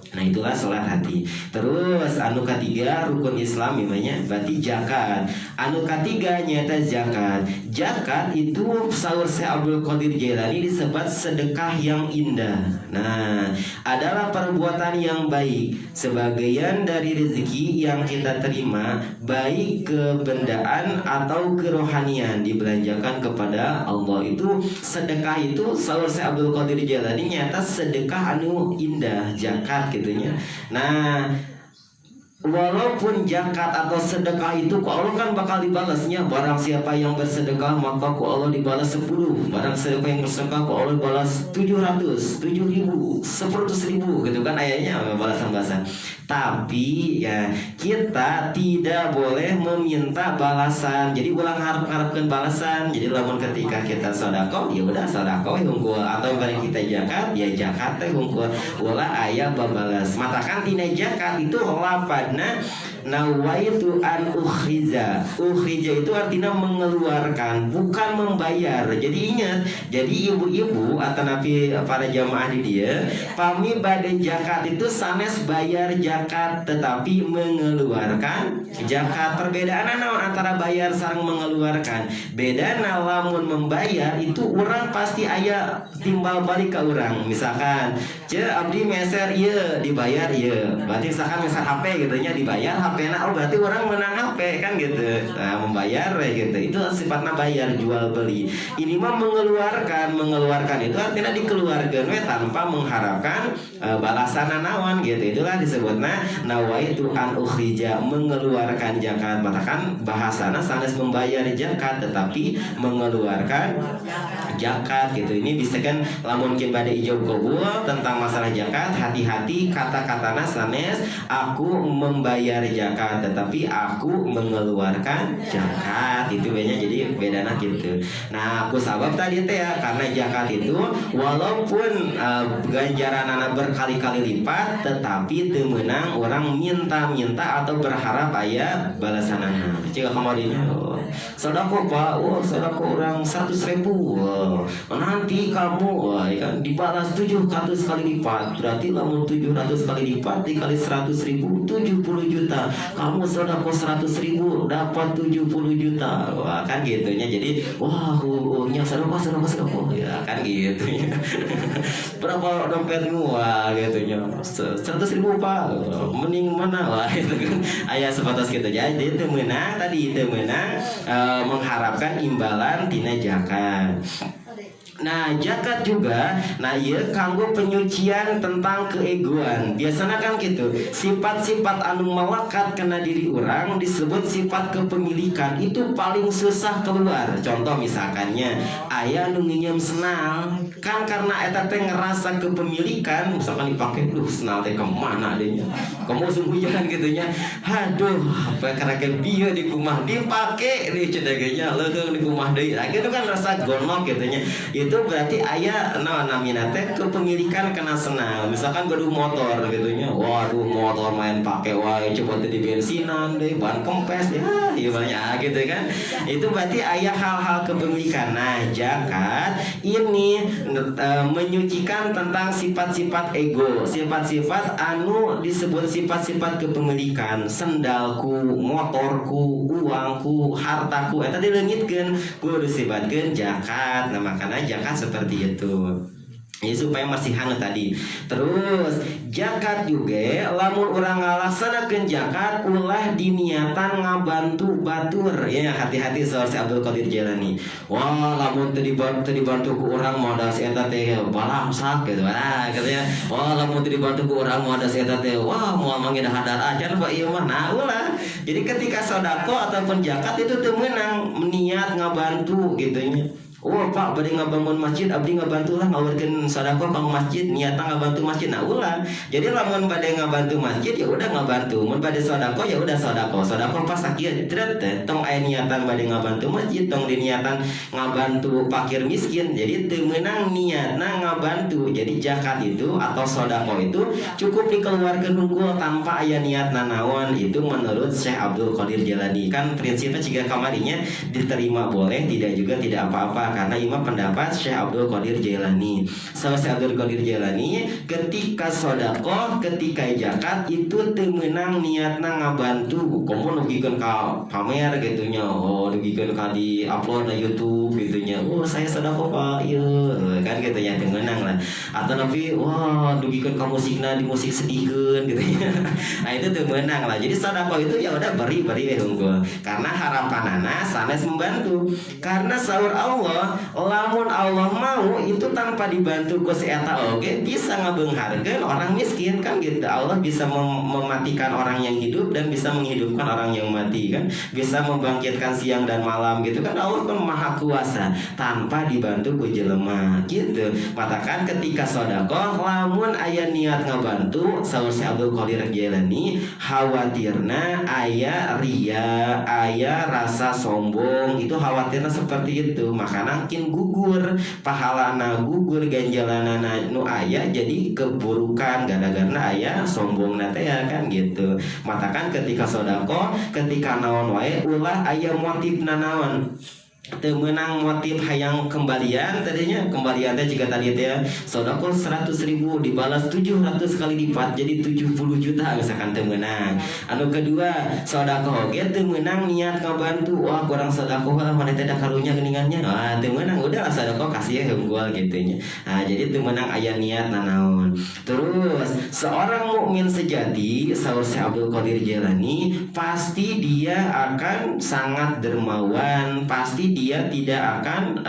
Nah, itulah salat hati. Terus anu ketiga rukun Islam namanya berarti zakat. Anu ketiga nyata zakat. Zakat itu saur Syekh Abdul Qadir Jailani disebut sedekah yang indah. Nah, adalah perbuatan yang baik, sebagian dari rezeki yang kita terima, baik kebendaan atau kerohanian, dibelanjakan kepada Allah. Itu sedekah, itu saur Syekh Abdul Qadir Jailani nyata sedekah anu indah, zakat gitunya. Nah, walaupun zakat atau sedekah itu ku Allah kan bakal dibalasnya. Barang siapa yang bersedekah maka ku Allah dibalas 10. Barang siapa yang bersedekah ku Allah balas 700, 7.000, 100.000 gitu kan ayatnya balasan-balasan. Tapi ya kita tidak boleh meminta balasan. Jadi ulang harap-harapkan balasan. Jadi lamun ketika kita sedekah ya udah sedekah hungkul, atau bari kita zakat ya zakat teh hungkul. Ulah aya babalas. Matakan tina zakat itu lapadna nawaitu an ukhrija. Ukhrija itu artinya mengeluarkan, bukan membayar. Jadi ingat, jadi ibu-ibu atau nabi para jamaah di dia pami bade zakat itu sanes bayar zakat tetapi mengeluarkan zakat. Perbedaan antara bayar sareng mengeluarkan. Beda lamun membayar itu orang pasti aya timbal balik ke orang. Misalkan abdi meser ieu dibayar ieu. Berarti misalkan meser HP gitu nya dibayar HP na, oh berarti orang menang HP kan gitu. Nah, membayar gitu. Itu sifatnya bayar jual beli. Ini mah mengeluarkan itu artinya dikeluarkan we tanpa mengharapkan balasan naon gitu. Itulah disebutna nawaitu an ukhrija, mengeluarkan zakat. Matakan bahasana sanes membayar zakat tetapi mengeluarkan zakat gitu. Ini bisa kan lamun kin bade ijab qabul tentang masalah zakat, hati-hati kata-katana sanes aku membayar zakat zakat, tetapi aku mengeluarkan zakat. Itu bedanya, jadi bedana gitu. Nah, aku sabab tadi teh ya, karena zakat itu walaupun ganjaranana berkali-kali lipat, tetapi teu meunang orang minta-minta atau berharap aya balasanana. Jika kemarinnya sedekah Pak, sedekah orang 100.000, nanti kamu kan dibalas 700 kali lipat. Berarti lamun 700 kali lipat dikali 100.000, 70 juta. Kamu sedekah 100.000 dapat 70 juta. Wah, kan gitunya. Jadi nya sedekah ya kan gitu ya. Berapa dompetmu? Wah, gitunya 100.000 Pak. Mending mana? Wah, itu kan aya sebatas gitu. Jadi itu menang tadi, itu menang mengharapkan imbalan tina zakat. Nah, zakat juga, nah iya kanggo penyucian tentang keegoan. Biasanya kan gitu, sifat-sifat anu melekat kena diri orang disebut sifat kepemilikan. Itu paling susah keluar. Contoh misalkannya, aya anu nginjem senal, kan karena eta teh ngerasa kepemilikan, misalkan dipakai, senal teh kemana adanya? Kamu sungguhan gitunya. Aduh, apa karena bieu di rumah dipake di cedaganya, leung di rumah deui. Nah, itu kan rasa gonok gitunya. Itu berarti ayah namina teh kepemilikan kena senal. Misalkan gaduh motor gitunya, waduh motor main pakai wae, coba teh di bensinan deh, ban kempes ya, banyak gitu kan. Itu berarti ayah hal-hal kepemilikan. Nah, zakat ini menyucikan tentang sifat-sifat ego, sifat-sifat anu disebut sifat-sifat kepemilikan. Sendalku, motorku, uangku, hartaku, eta dileungitkeun kudu sifatkeun zakat. Nah, makanya zakat seperti itu. Ya, supaya masih hangat tadi. Terus zakat juga lamun orang ngalaksanakeun zakat ulah diniatan ngabantu batur ya. Hati-hati soal si Abdul Qadir Jailani. Wah, lamun teu dibantu ku urang modas eta teh balamsak gitu. Nah, katanya, wah lamun teu dibantu ku urang modas eta teh wah moal mangida hadar acan Pak ieu mah. Nah, ulah. Jadi ketika sedekah ataupun zakat itu teu meunang niat ngabantu gitu nya. Oh Pak, bade ngabangun masjid, abdi ngabantu lah ngawarkeun sedekah ka masjid, niatna ngabantu masjid. Nah ulah. Jadi lamun bade ngabantu masjid ya udah ngabantu, mun bade sedekah ya udah sedekah. Sedekah pas sakieu tret tong aya niatan bade ngabantu masjid, tong diniatan ngabantu fakir miskin. Jadi teu meunang niatna ngabantu. Jadi zakat itu atau sedekah itu cukup dikeluarkeun unggul tanpa aya niatna naon. Itu menurut Syekh Abdul Qadir Jailani. Kan prinsipnya jika kamarinya diterima boleh, tidak juga tidak apa-apa. Karena imam pendapat Syekh Abdul Qadir Jailani. Syekh Abdul Qadir Jailani ketika sedekah, ketika zakat itu teu meunang niatna ngabantu. Komo nugikeun ka pamer gitunya. Oh, nugikeun ka di upload na YouTube gitunya. Oh, saya sedekah Pak. Ieu kan gitunya teu meunang lah. Atau nabi wah nugikeun ka musikna di musik sedihkeun gitunya. Nah, itu teu meunang lah. Jadi sedekah itu ya udah beri unggul. Karena harapanana sanes membantu. Karena sahur Allah, lamun Allah mau itu tanpa dibantu ku si eta oge bisa ngabeungharkeun orang miskin kan gitu. Allah bisa mematikan orang yang hidup dan bisa menghidupkan orang yang mati kan. Bisa membangkitkan siang dan malam gitu kan. Allah kan maha kuasa tanpa dibantu ku jelema gitu. Matakan ketika sedekah lamun aya niat ngabantu saur si Abdul Qadir Jailani khawatirna aya ria, aya rasa sombong, itu khawatirna seperti itu. Maka makin gugur pahalana, gugur ganjalana nu aya, jadi keburukan gara-gara aya sombong nate ya kan gitu. Matakan ketika sedekah, ketika naon wae ulah aya motifna naon. Teu meunang motif hayang kembalian tadinya. Kembaliannya jika tadi teh sedekah 100.000 dibalas 700 kali lipat jadi 70 juta misalkan teu meunang. Anu kedua, sedekah oge teu meunang niat ngabantu. Wah, kurang sedekah lah mana teh da karunya geuningannya. Ah, teu meunang, udahlah sedekah kasih heunggul gitu nya. Nah, jadi teu meunang aya niat nanaon. Terus, seorang mukmin sejati saur Syekh Abdul Qadir Jailani pasti dia akan sangat dermawan, pasti dia tidak akan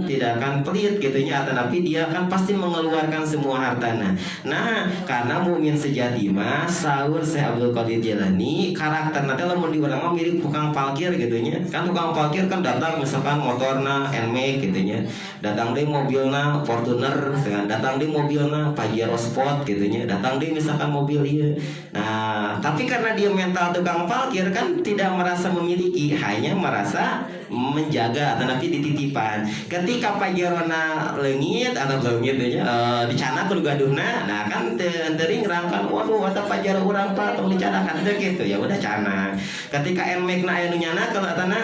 tidak akan pelit gitunya, tapi dia akan pasti mengeluarkan semua hartana. Nah, karena mukmin sejati mah saur Syekh Abdul Qadir Jailani karakterna teh lamun di urang mah mirip tukang parkir gitunya. Kan tukang parkir kan datang misalkan motorna Nmax gitunya, datang deui mobilna Fortuner, datang deui mobilna Pajero Sport gitunya, datang deui misalkan mobil ieu. Nah, tapi karena dia mental tukang parkir kan tidak merasa memiliki, hanya merasa menjaga tetapi dititipan. Ketika pajerona leungit atau leungit dicana kudu gaduhna, nah kan teuing rangkan waduh eta pajar urang Pak tong dicanakan teh gitu, ya udah cana. Ketika Nmax na aya nu nyana kalau atana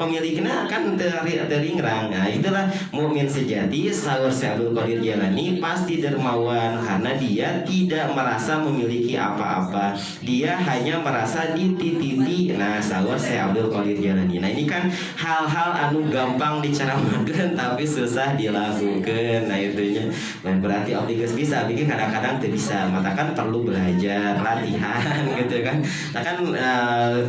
pemilikna kan teuing rang. Nah, itulah mukmin sejati saur Syekh Abdul Qadir Jailani pasti dermawan karena dia tidak merasa memiliki apa-apa. Dia hanya merasa dititipi. Nah, saur Syekh Abdul Qadir Jailani. Nah, ini kan hal-hal anu gampang diceramakeun tapi susah dilakukan. Nah, itunya. Nah, berarti abdi geus bisa, bikin kadang-kadang teu bisa. Mata kan perlu belajar, latihan gitu kan. Nah, kan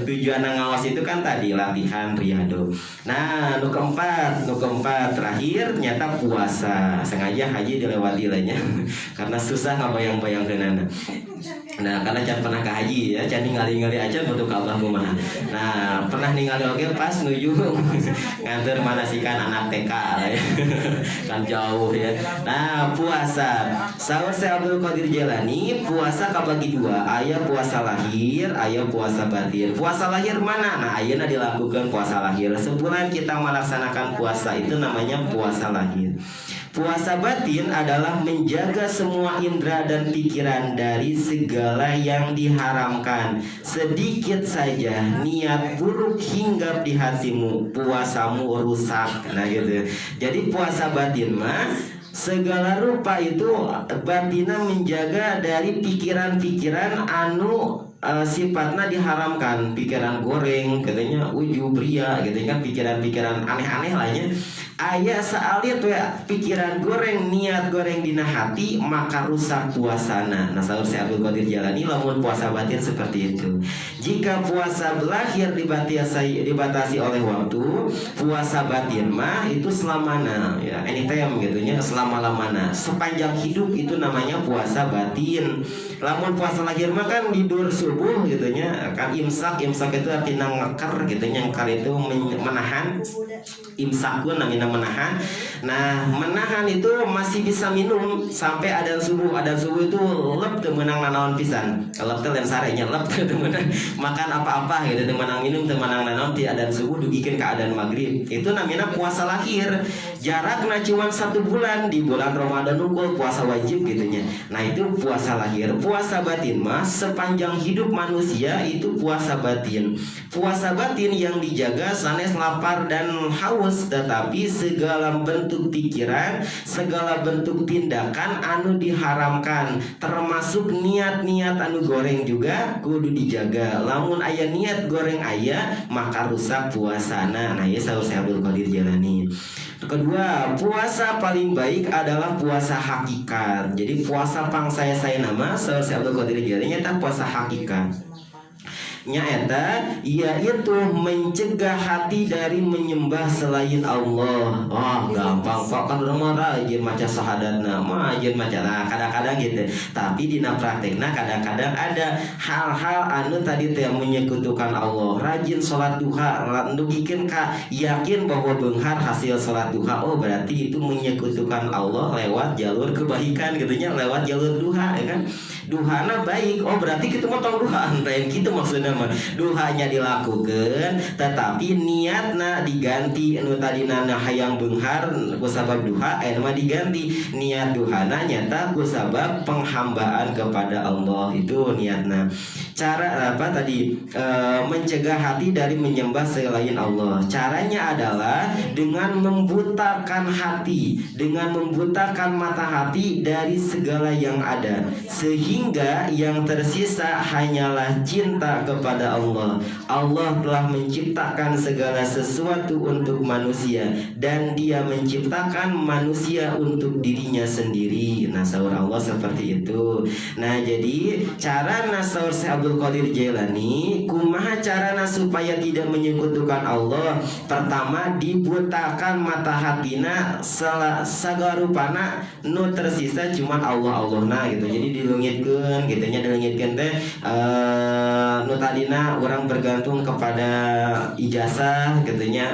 tujuan ngawas itu kan tadi latihan riyado. Nah, nu keempat terakhir nyata puasa. Sengaja haji dilewati lainnya karena susah ngabayang-bayangkeunana. Nah, karena can pernah ke haji ya, can ningali-ningali aja untuk Ka'bah kumaha. Nah, pernah ningali oge pas nuju nganter manasikan anak TK ya. Kan jauh ya. Nah, puasa. Saur Syekh Abdul Qadir Jailani, puasa kabagi dua, aya puasa lahir, aya puasa batin. Puasa lahir mana? Nah, ayeuna dilakukan puasa lahir. Sebulan kita melaksanakan puasa itu namanya puasa lahir. Puasa batin adalah menjaga semua indera dan pikiran dari segala yang diharamkan. Sedikit saja niat buruk hinggap di hatimu, puasamu rusak. Nah gitu. Jadi puasa batin mah segala rupa itu batina menjaga dari pikiran-pikiran anu sifatnya diharamkan, pikiran goreng katanya ujubria gitu kan, pikiran-pikiran aneh-aneh lainnya. Aya saalit ya pikiran goreng, niat goreng dina hati, maka rusak puasana. Nah, saur Syekh Abdul Qadir Jailani lamun puasa batin seperti itu. Jika puasa belahir dibatasi oleh waktu, puasa batin mah itu selamana ya, anytime gitu nya, selama-lamana. Sepanjang hidup itu namanya puasa batin. Lamun puasa lahir mah kan tidur subuh gitu nya, kan imsak itu artinya ngekar gitu nya, ngekar itu menahan. Imsakun namanya menahan. Nah, menahan itu masih bisa minum sampai adzan subuh. Adzan subuh itu lep teu meunang nanaon pisan. Lep teh lain sarenya, lep teu meunang makan apa-apa gitu, teu meunang minum, teu meunang nanaon ti adzan subuh dugikeun ka adzan maghrib. Itu namanya puasa lahir. Jarakna cuma 1 bulan, di bulan Ramadan unggul puasa wajib gitu nya. Nah, itu puasa lahir. Puasa batin mah sepanjang hidup manusia itu puasa batin. Puasa batin yang dijaga sanes lapar dan haus, tetapi segala bentuk pikiran, segala bentuk tindakan anu diharamkan, termasuk niat-niat anu goreng juga kudu dijaga. Lamun aya niat goreng aya, maka rusak puasana. Nah, ya saur Syekh Abdul Qadir Jailani. Kedua, puasa paling baik adalah puasa hakikat. Jadi puasa pang saya nama saur Syekh Abdul Qadir Jailani eta puasa hakikat. Nyaeta yaitu mencegah hati dari menyembah selain Allah. Oh, gampang kok, kan udah marah aja maca syahadatna mah aja maca. Nah, kadang-kadang gitu. Tapi dina praktekna kadang-kadang ada hal-hal anu tadi teh menyekutukan Allah. Rajin salat duha, ndugikeun ka yakin bahwa beunghar hasil salat duha. Oh, berarti itu menyekutukan Allah lewat jalur kebaikan gitu nya, lewat jalur duha ya kan. Duhana baik. Oh, berarti kita mau tong duhaan lain gitu maksudnya. Duhanya dilakukan tetapi niatna diganti, anu tadina hayang beunghar kusabab duha aya mah diganti niat duhana nyata kusabab penghambaan kepada Allah. Itu niatna. Cara apa tadi? Mencegah hati dari menyembah selain Allah. Caranya adalah dengan membutakan hati, dengan membutakan mata hati dari segala yang ada, sehingga yang tersisa hanyalah cinta kepada kepada Allah. Allah telah menciptakan segala sesuatu untuk manusia, dan Dia menciptakan manusia untuk dirinya sendiri. Nah, sahur Allah seperti itu. Nah, jadi cara nasaur Syekh Abdul Qadir Jailani, kumaha carana supaya tidak menyekutukan Allah? Pertama, dibutakan mata hatina sagarupana nu tersisa cuman Allah nah gitu. Jadi dileungitkeun gitu nya, dileungitkeun teh nu tadina orang bergantung kepada ijazah gitu nya,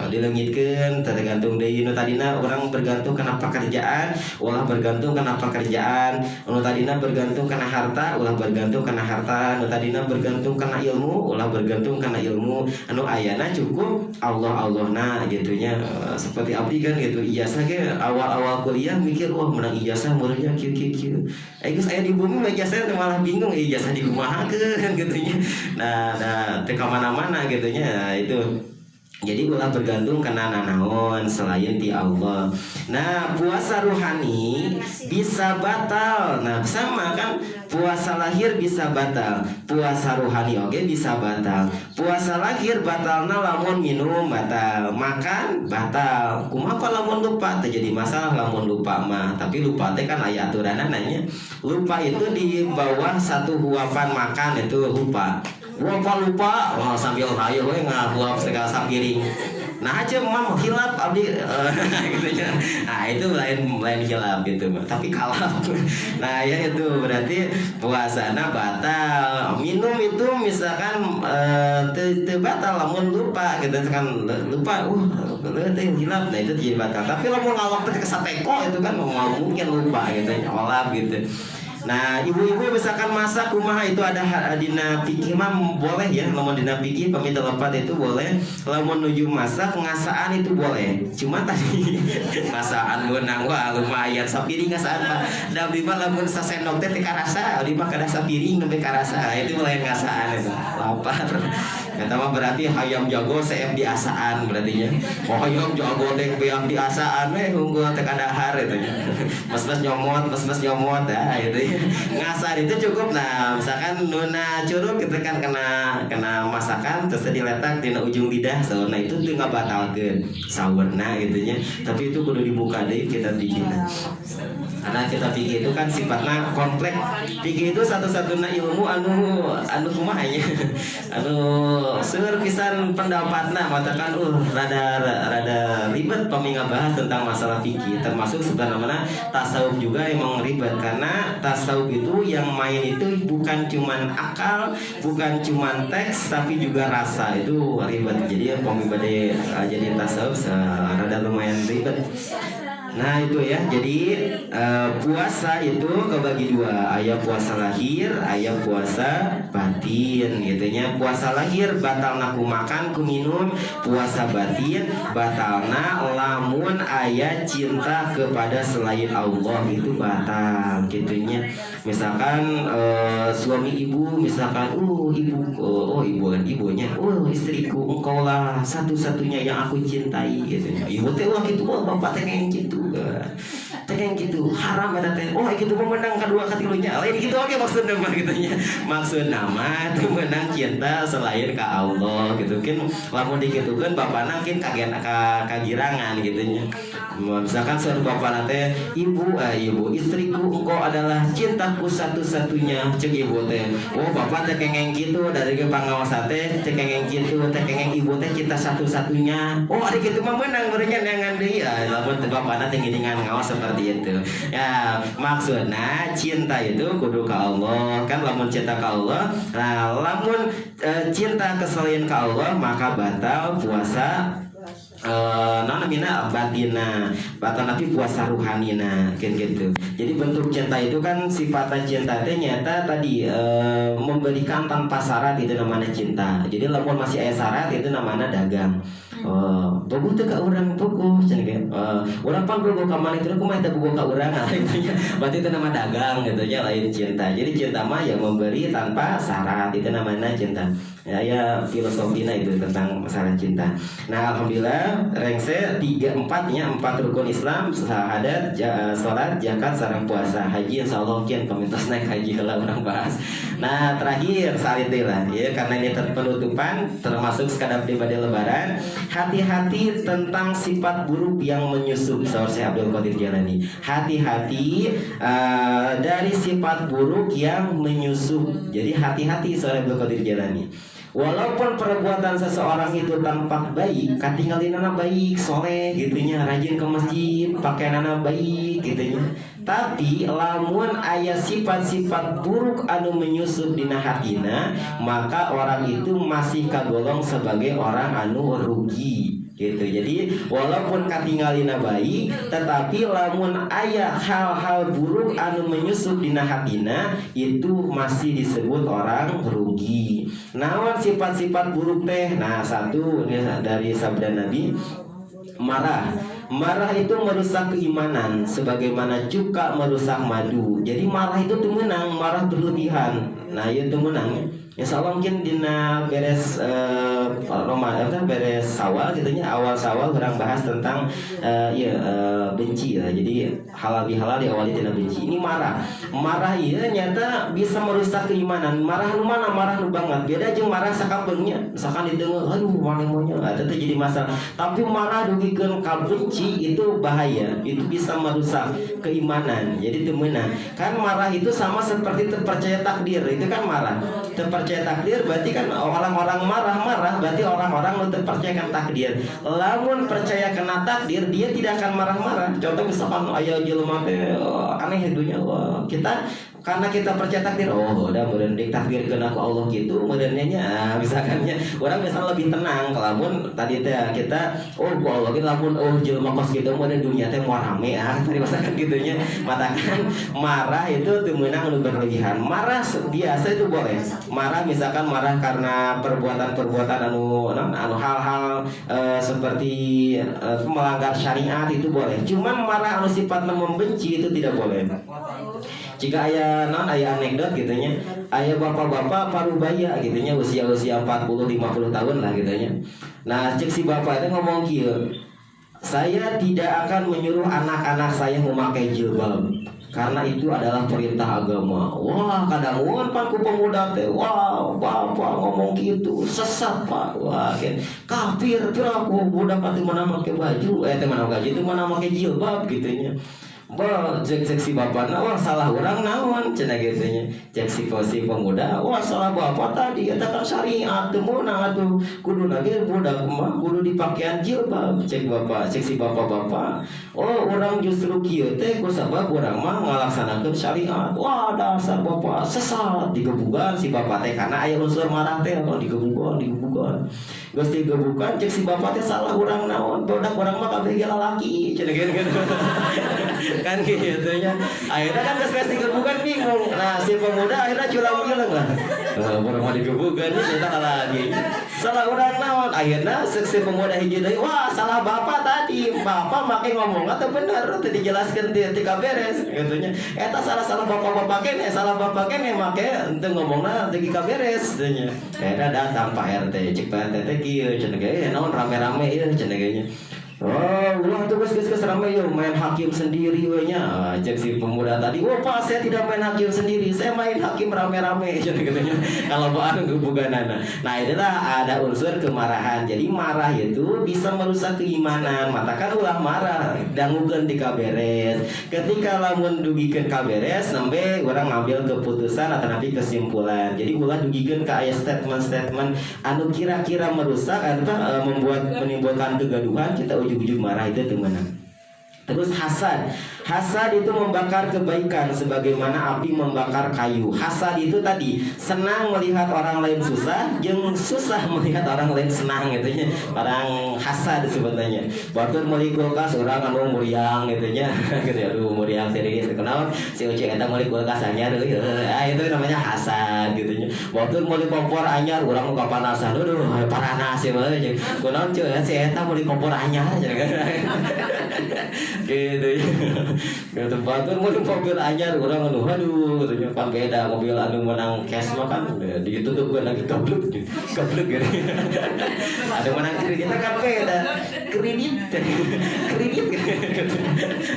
dileungitkeun tergantung deui. Nu tadina orang bergantung kana pekerjaan, ulah bergantung kana pekerjaan. Nu tadina bergantung kana harta, ulah bergantung kana harta. Nu tadina bergantung kana ilmu, ulah bergantung kana ilmu. Anu ayana cukup Allah nah gitu nya. Seperti abdi kan gitu, ijazah ge awal-awal kuliah mikir wah menang ijazah muridnya kieu. Geus aya di bumi mah ijazah malah bingung ijazah dikumahakeun gitu nya. Nah teu ka mana-mana gitu nya. Nah, itu jadi ulah bergantung kena nanaon selain ti Allah. Nah, puasa ruhani bisa batal. Nah, sama kan, puasa lahir bisa batal, puasa ruhani oke bisa batal. Puasa lahir batalna lamun minum batal, makan batal. Kumaha lamun lupa? Teu jadi masalah lamun lupa mah. Tapi lupa teh kan aya aturanna nanya. Lupa itu di bawah 1 huapan makan itu lupa. Lupa sambil hayu we ngahuap segala sapiring. Nah aja mah hilap abdi gitu ya. Nah itu lain hilap gitu. Tapi kalap. Nah ya itu berarti puasana batal. Minum itu misalkan teu batal lamun lupa gitu kan, lupa teh hilap. Nah itu jadi batal. Tapi lamun ngalap teh kesateko itu kan mungkin lupa gitu nyolap gitu. Nah, ibu-ibu misalkan masak kumaha itu ada dina fikih mah boleh ya, lamun dina fikih pamit lepat itu boleh, lamun nuju masak ngasaan itu boleh. Cuma tadi ngasaan geunang wah lumayan sapiring ngasaan mah. Da abdi mah lamun sasendok teh karasa, abdi mah kada sapiring nembe karasa. Itu lain ngasaan itu. Lapar. Eta mah berarti hayam jago seep diasaan berarti nya. Oh hayam jago teh beak diasaan we unggul teh kadahar itu nya. Mas-mas nyomot dah itu. Ngasar itu cukup. Nah misalkan nuna curug gitu kan kena masakan terus diletak di ujung lidah, so nah itu tuh nggak batalkeun saurna gitunya. Tapi itu kudu dibuka deh kita pikir, karena kita pikir itu kan sifatnya kompleks. Pikir itu satu-satunya ilmu anu kumaha nya anu seueur pisan pendapatna matakan rada ribet pamingga bahas tentang masalah fikih, termasuk sebenarnya tasawuf juga emang ribet karena tasawuf itu yang main itu bukan cuman akal, bukan cuman teks, tapi juga rasa. Itu ribet. Jadi ya pemibade jadi tasawuf rada lumayan ribet. Nah itu ya, jadi puasa itu kebagi dua, aya puasa lahir, aya puasa batin gitunya. Puasa lahir batalna ku makan ku minum, puasa batin batalna lamun aya cinta kepada selain Allah itu batal gitunya. Misalkan suami ibu misalkan ibu kan ibunya istriku engkau lah satu-satunya yang aku cintai gitunya. Ibu teh wah gitu, bapak teh kayak gitu. Kayak gitu haram ada teh. Oh gitu menang kedua katilunya. Lain gitu oke maksud nama gitunya. Maksud nama itu menang cinta selain ke Allah gitu kan. Lamun dikitukeun bapana mungkin kagirangan gitunya. Misalkan suatu bapak nate ibu istriku engkau adalah cintaku satu-satunya cek ibu teh. Oh bapak teh kengeng gitu dari ke pangawas teh kengeng gitu teh kengeng ibu teh cinta satu-satunya. Oh ada gitu mah menang merenya dengan dia. Lamun bapak nate ngiringan ngawas seperti itu. Ya maksudnya cinta itu kudu ka Allah kan, lamun cinta ka Allah. Nah lamun cinta ke selain ka Allah maka batal puasa namina batina batal, nanti puasa ruhanina kan gitu. Jadi bentuk cinta itu kan sifatnya cinta itu nyata tadi memberikan tanpa syarat itu namanya cinta. Jadi lamun masih ada syarat itu namanya dagang. Bogo teu ka urang bogo cenah urang pan bogo ka maneh teh kumaha teh bogo ka urang gitu nya. Berarti itu nama dagang gitu nya, lain cinta. Jadi cinta mah yang memberi tanpa syarat itu namanya cinta. ya filosofinya itu tentang masalah cinta. Nah alhamdulillah rengse 3-4 rukun Islam, syahadat, sholat, zakat, sareng puasa, haji insyaallah kian komentas naik haji lah orang bahas. Nah terakhir saat itulah ya, karena ini penutupan termasuk sekadar pribadi lebaran, hati-hati tentang sifat buruk yang menyusup. Syekh Abdul Qadir Jailani, hati-hati dari sifat buruk yang menyusup. Jadi hati-hati Syekh Abdul Qadir Jailani. Walaupun perbuatan seseorang itu tampak baik, katinggalinana baik, soleh gitunya, rajin ke masjid, pakaianana baik gitunya, tapi lamun aya sifat-sifat buruk anu menyusup dina hatina, maka orang itu masih kagolong sebagai orang anu rugi gitu. Jadi walaupun katinggalina baik, tetapi lamun aya hal-hal buruk anu menyusup dina hatina, itu masih disebut orang rugi. Naon sifat-sifat buruk teh? Nah satu ini dari sabda Nabi, marah itu merusak keimanan sebagaimana cuka merusak madu. Jadi marah itu temenang, marah berlebihan. Nah itu temenang. Insya Allah mungkin dina beres beres Sawal gitunya, awal Sawal orang bahas tentang benci ya. Jadi halal bihalal diawali tina benci. Ini marah iya nyata bisa merusak keimanan. Marah nu mana? Marah nu banget. Beda jeung marah sakapeungnya. Misalkan didengar, aduh mana maunya, itu jadi masalah. Tapi marah dugikeun ka benci itu bahaya. Itu bisa merusak keimanan. Jadi temenan. Kan marah itu sama seperti terpercaya takdir. Itu kan marah. Terpercaya takdir berarti kan orang-orang marah-marah berarti orang-orang yang terpercayakan takdir. Lamun percaya kena takdir, dia tidak akan marah-marah. Contoh misalkan aya jelema teh aneh hidupnya, kita karena kita percaya takdir, udah merendik takdir kena ku Allah gitu, modernnya misalkannya orang misalnya lebih tenang. Kalaupun tadi teh kita ku Allah gitu, lamun jelema kos gitu modern dunia teh mau rame tadi misalkan gitunya, matakan marah itu teu meunang nu berlebihan. Marah biasa itu boleh. Marah misalkan marah karena perbuatan-perbuatan anu hal-hal seperti melanggar syariat itu boleh. Cuman marah anu sifatna membenci itu tidak boleh. Jika aya anekdot gitunya, aya bapak-bapak parubaya gitunya, usia 40-50 tahun lah gitunya. Nah cek si bapak itu ngomong kieu, saya tidak akan menyuruh anak-anak saya memakai jilbab karena itu adalah perintah agama. Wah kadang pan ku pemuda teh, wah bapak ngomong gitu sesat pak, wah kan kafir piraku budak atuh mana make baju, teh mana baju itu mana make jilbab gitunya. Cek si bapak, wah salah orang naon cenah gitunya. Cek si pemuda, wah salah bapak tadi eta kan syariat teu meunang atuh kudu lagi budak mah kudu dipakaian jilbab. Cek si bapak-bapak, orang justru kieu teh kusabab urang mah ngalaksanakeun syariat. Wah dasar bapak sesat, digebugan si bapak teh karena aya unsur marah teh digebugan. Geus digebugan cek si bapak teh salah urang naon, budak urang mah kabeh ge lalaki cenah gitu. Kan gitu ya. Akhirnya kan geus digebugan bingung. Nah si pemuda akhirnya culang-culang lah. Urang mah digebugan eta lagi. Salah urang naon? Akhirnya si pemuda hiji deui, wah salah bapak tadi. Bapak make ngomong atau bener teu dijelaskeun ti kaberes gitu nya. Eta salah bapak-bapak keneh, salah bapak keneh make teu ngomongna teu kaberes teu nya. Akhirnya datang Pak RT, cek Pak RT teh kieu cenah ge naon rame-rame ieu cenah ge nya. Ulah tuh guys rame yuk main hakim sendiri we nya. Cek si pemuda tadi, Pak saya tidak main hakim sendiri, saya main hakim rame-rame katanya. Kalau bukan gebuganana. Nah itulah ada unsur kemarahan. Jadi marah itu bisa merusak keimanan. Matakan ulah marah dangukeun ti kaberes. Ketika lamun dugikeun kaberes nembe urang ngambil keputusan atau nanti kesimpulan. Jadi ulah dugikeun ka aya statement anu kira-kira merusak atau menimbulkan kegaduhan, kita ujug-ujug marah itu temenan. Terus hasad itu membakar kebaikan sebagaimana api membakar kayu. Hasad itu tadi senang melihat orang lain susah, jeung susah melihat orang lain senang gitu nya. Orang hasad sebetulnya. Batur meuli kulkas urang anu muriang gitu nya. Gitu ya, aduh muriang serius kenal si uci eta meuli kulkas anyar itu namanya hasad gitu nya. Batur meuli kompor anyar urang kapanasan, aduh paranas ya mah. Kunaon cuy si eta meuli kompor anyar. gitu ya. Ya tempatkan mau mobil anyar orang anu aduh katanya kan beda mobil anu menang cash mah kan ditutup kan lagi kabluk gitu. Ada menang kredit kan beda. Kredit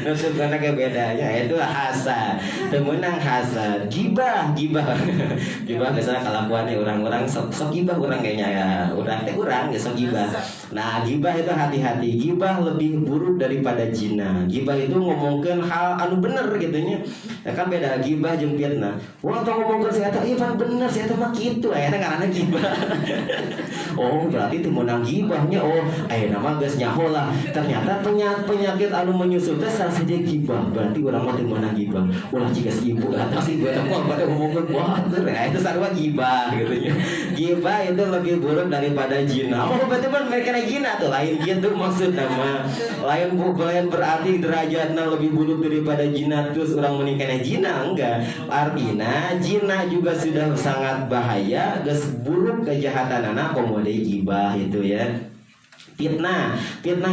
nutup kan agak beda ya itu hasad. Temenang hasad. Gibah biasanya kelakuannya orang-orang sok gibah orang kayaknya ya. Orang ya sok gibah. Nah, gibah itu hati-hati. Gibah lebih buruk daripada zina. Gibah itu ngomongkeun hal anu bener gitu nya. Ya kan beda gibah jeung fitnah. Wah, tong ngomongkeun si eta ieu bener, si eta mah kitu. Eta ngaranna gibah. Oh, berarti teu meunang gibahnya. Oh, nama geus nyaho lah. Ternyata penyakit anu menyusul teh salah saja gibah. Berarti urang mah teu meunang gibah. Ulah jika si ibu atau si ibu eta mah pada ngomongkeun batur. Itu sarua gibah gitu nya. Gibah itu lebih buruk daripada zina. Oh, berarti mereka zina tuh lain gitu maksudnya mah lain berarti derajatnya lebih buruk daripada zina terus orang menikahnya zina enggak artinya zina juga sudah sangat bahaya geus buruk kejahatan anak komode gibah itu ya. Fitnah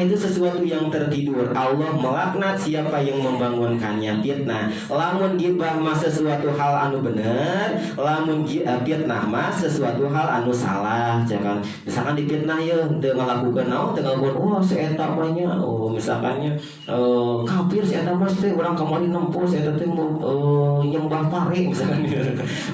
itu sesuatu yang tertidur. Allah melaknat siapa yang membangunkannya. Fitnah lamun gibah mah sesuatu hal anu bener, lamun fitnah mah sesuatu hal anu salah. Jangan misalkan di fitnah ya teu ngalakukeun naon, teu ngalakukeun si eta mah nya misalkannya kafir si eta mah teh urang kamari nempuh si eta teh nyembah pare misalkan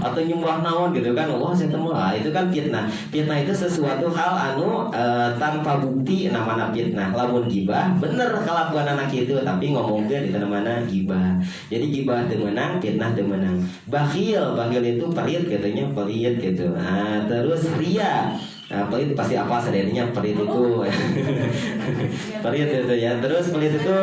atau nyembah naon gitu kan. Allah si eta mah itu kan fitnah. Fitnah itu sesuatu hal anu tanpa bukti namanya fitnah. Lamun gibah bener kelakuan anak itu tapi ngomongkeun itu namanya gibah. Jadi gibah teu meunang, fitnah teu meunang. Bakhil itu pelit katanya, pelit gitu. Nah, terus ria. Nah, pelit pasti apa sadarinya pelit itu. Pelit itu ya. Terus pelit itu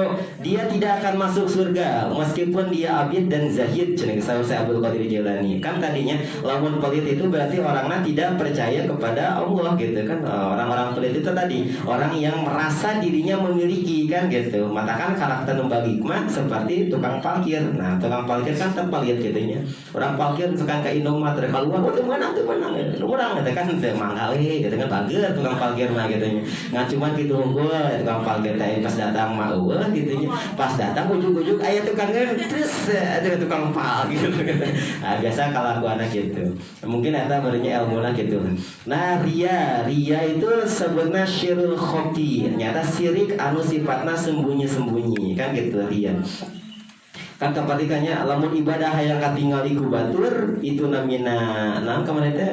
dia tidak akan masuk surga meskipun dia abid dan zahid. Cenah saya Abdul Qadir Jailani. Kan tadinya lamun pelit itu berarti orangnya tidak percaya kepada Allah gitu kan. Orang-orang pelit itu tadi orang yang merasa dirinya memiliki kan gitu. Matakan karakter lembaga hikmah seperti tukang parkir. Nah, tukang parkir kan terpelit gitu nya. Orang parkir suka ke Indomaret keluar, oh temenang. Orang kata kan teu manggali gitu kan bager tukang parkir mah gitu nya. Ngan cuman kitu unggul tukang parkir teh pas datang mah eueuh gitu nya. Pas datang ujug-ujug aya tukang terus ada tukang parkir gitu. Nah, biasa kalakuanna gitu. Mungkin eta barunya ilmuna gitu. Nah, ria itu sebutna syirul khofi. Nyata sirik anu sifatna sembunyi-sembunyi kan gitu ria. Kan kepatikannya lamun ibadah hayang katingali ku batur itu namina kemarin teh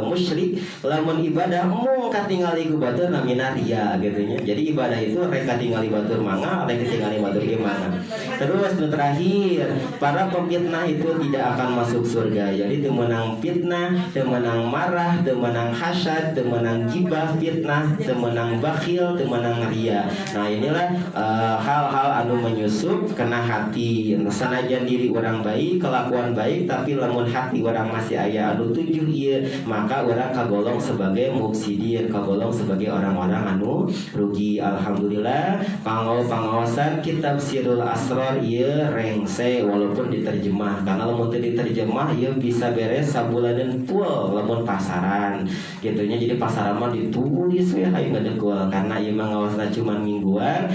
musyrik. Lamun ibadah mung katingali ku batur namina ria gitu nya. Jadi ibadah itu rek katingali batur mangga, rek katingali batur ge mangga. Terus terakhir, para pemfitnah itu tidak akan masuk surga. Jadi teu meunang fitnah, teu meunang marah, teu meunang hasad, teu meunang gibah, fitnah, teu meunang bakhil, teu meunang ria. Nah, inilah hal-hal anu menyusup kena hati. Sanajan diri orang baik, kelakuan baik, tapi lamun hati orang masih aya anu tujuh ieu, maka orang kagolong sebagai mufsidin, kagolong sebagai orang-orang anu rugi. Alhamdulillah pangaosan kitab Sirul Asrar ieu rengse walaupun diterjemah. Karena lamun teu diterjemah ieu bisa beres sabulaneun full lamun pasaran. Gitunya jadi pasaran mah ditulis we hayang ngadegol karena ieu mah ngaosna cuma mingguan,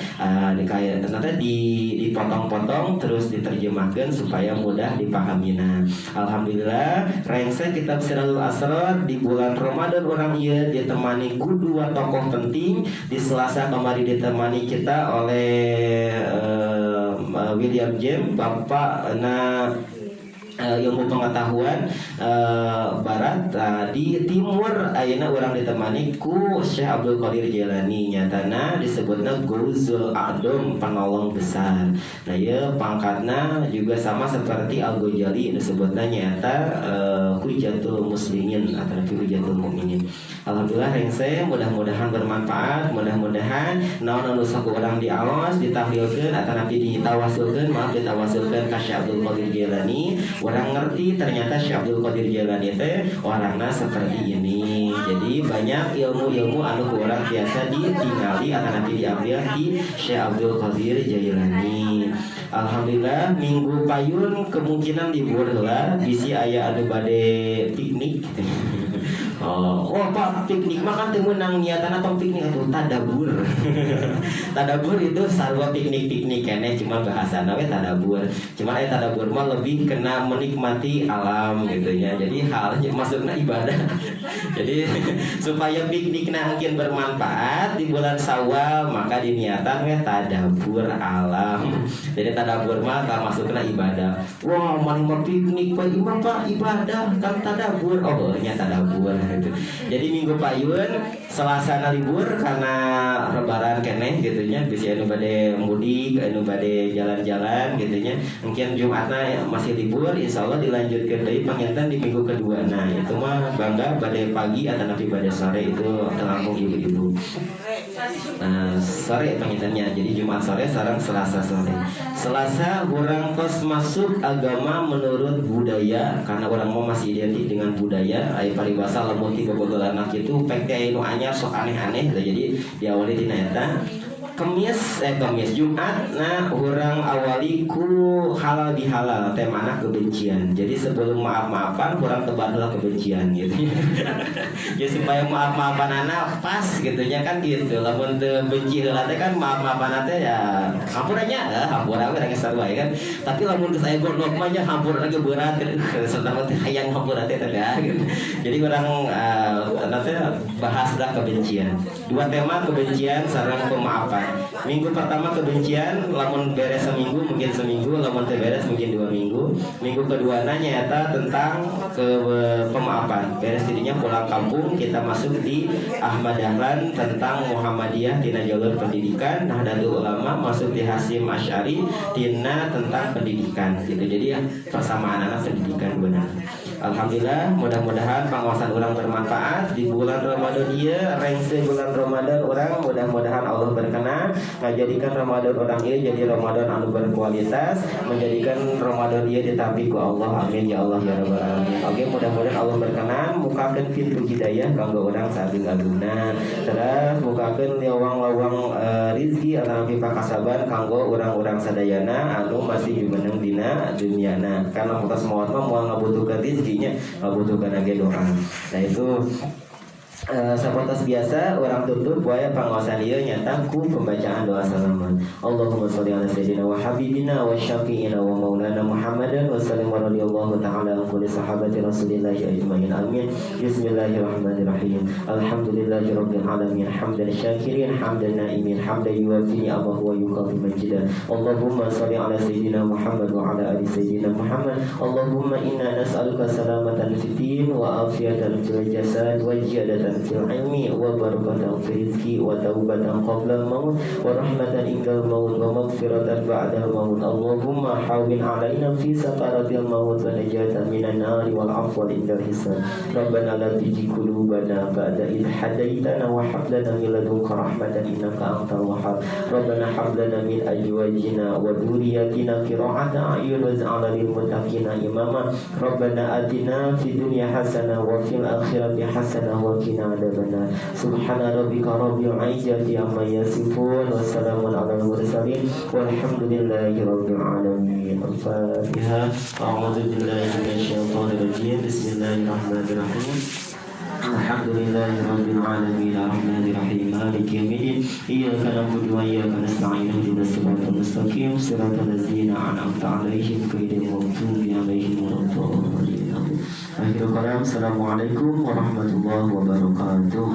dikaya ternyata dipotong-potong terus diterjemahkan supaya mudah dipahaminya. Alhamdulillah rengse kitab Sirul Asrar di bulan Ramadan orang ieu ditemani ku dua tokoh penting. Di Selasa kemarin ditemani kita oleh William James, Bapak ilmu pengetahuan barat. Di timur ayeuna urang ditemani ku Syekh Abdul Qadir Jailani, nyatana disebutna Guzul A'dom, penolong besar. Nah, ieu pangkatna juga sama seperti Al-Ghazali disebutna nyata Hujatul Muslimin atau Hujatul Mukminin. Alhamdulillah rengse mudah-mudahan bermanfaat, mudah-mudahan naon anu sakurang diaos ditahlilkeun atau nanti ditawasulkeun ka Syekh Abdul Qadir Jailani. Orang ngerti ternyata Syekh Abdul Qadir Jailani teh orangna seperti ini. Jadi banyak ilmu-ilmu anu kurang biasa ditinggali atau nanti diambil di Syekh Abdul Qadir Jailani. Alhamdulillah minggu payun kemungkinan libur heula bisi aya anu bade piknik. Oh Pak, piknik mah kan teu meunang niatan atau piknik itu tadabur. Tadabur itu sarua piknik-piknik keneh cuma bahasana we tadabur. Cuma tadabur mah lebih kena menikmati alam gitu ya. Jadi hal maksudnya ibadah. Jadi supaya piknikna mungkin bermanfaat di bulan Syawal maka diniatan we tadabur alam. Jadi tadabur mah masukna ibadah. Wah, mah piknik Pak Imam Pak ibadah kan tadabur. Oh, nya tadabur gitu. Jadi minggu payun Selasana libur karena lebaran keneh gitu nya bisa anu bade mudik, anu bade jalan-jalan gitu nya. Mungkin Jumatna masih libur, insyaallah dilanjutkeun deui panginten di minggu kedua. Nah, itu mah bangga bade pagi atau nanti bade sore itu terlampung ibu-ibu. Sore pengintennya. Jadi Jumat sore sareng Selasa sore. Selasa orang kos masuk agama menurut budaya karena orang mau masih identik dengan budaya. Ai paribasa lamun ti bobogolan anak itu pek teh anu anyar sok aneh-aneh. Jadi diawali dina eta Kemis Jumat nah orang awali ku halal bihalal temana kebencian. Jadi sebelum maaf-maafan orang tebarlah kebencian gitu. Ya supaya maaf-maafan anak pas gitu nya kan gitu. Lamun teu benci heula teh kan maaf-maafan teh ya hampurannya hampura we geus sarua kan. Tapi lamun geus aya godok mah nya hampura ge berat serta teh hayang hampura teh teh gitu. Jadi orang nanti bahaslah kebencian. Dua tema kebencian sareng pemaafan. Minggu pertama kebencian, lamun beres seminggu mungkin seminggu, lamun teu beres mungkin 2 minggu. Minggu kedua nyata tentang pemaafan. Beres dirinya pulang kampung, kita masuk di Ahmad Dahlan tentang Muhammadiyah tina jalur pendidikan. Nahdlatul Ulama masuk di Hasyim Asy'ari tina tentang pendidikan. Gitu. Jadi persamaan anak pendidikan benar. Alhamdulillah, mudah-mudahan pengawasan orang bermanfaat di bulan Ramadan ieu, rengse bulan Ramadan orang mudah-mudahan Allah berkenan ngajadikan Ramadan orang ieu jadi Ramadan anu berkualitas, menjadikan Ramadan ieu ditapi ku Allah. Amin ya Allah ya rabbal alamin. Oke, mudah-mudahan Allah berkenan mukakeun pintu hidayah kanggo urang saageng-agungna. Terus mukakeun lawang-lawang rezeki anu pipakasaban kanggo urang-urang sadayana anu masih jumeneng dina duniana. Karena muka semua mah moal ngabutuhkeun rezeki membutuhkan lagi doa. Nah itu seperti biasa orang tutup buaya pengawasan dia nyata ku pembacaan doa salaman. Allahumma sholli ala sayyidina wa habibina wa syafi'ina wa maulana Muhammadan wa sallim wa radhiyallahu ta'ala an kulli sahabati rasulillahi ajmain. Amin. Bismillahirrahmanirrahim. Alhamdulillahi rabbil alamin. Hamdan syakirin, hamdan naimin, hamdan yuwafi ni'amahu wa yukafi majidan. Allahumma sholli ala sayyidina Muhammad wa ala ali sayyidina Muhammad. Allahumma inna nas'aluka salamatan fid din wa afiyatan fil jasad wa ziyadatan fil ilmi wa barakatan fil rizqi wa taubatan qabla al-maut wa rahmatan indal maut wa maghfiratan ba'da al-maut. Allahumma hawwin alaina fi sakaratil maut wa najatan minan nari wal afwa indal hisab. Rabbana la tuzigh qulubana ba'da idh hadaitana wa hab lana min ladunka rahmatan innaka antal wahhab. Rabbana hab lana min azwajina wa dhurriyyatina qurrata a'yun waj'alna lil muttaqina imama. Rabbana atina fid dunya hasanah wa fil akhirati hasanah wa qina adzabannar. Subhana rabbika rabbil izzati amma yasifun wa salamun alal mursalin walhamdulillahi rabbil alamin. Al-Fatihah. A'udzu billahi minasyaitonir rajim. Bismillahirrahmanirrahim. Alhamdulillahi rabbil alamin arrahmanir rahim maliki yaumiddin iyyaka na'budu wa iyyaka nasta'in ihdinas siratal mustaqim siratal ladzina an'amta 'alaihim ghairil maghdubi 'alaihim waladdallin. Akhirul kalam. Assalamualaikum warahmatullahi wabarakatuh.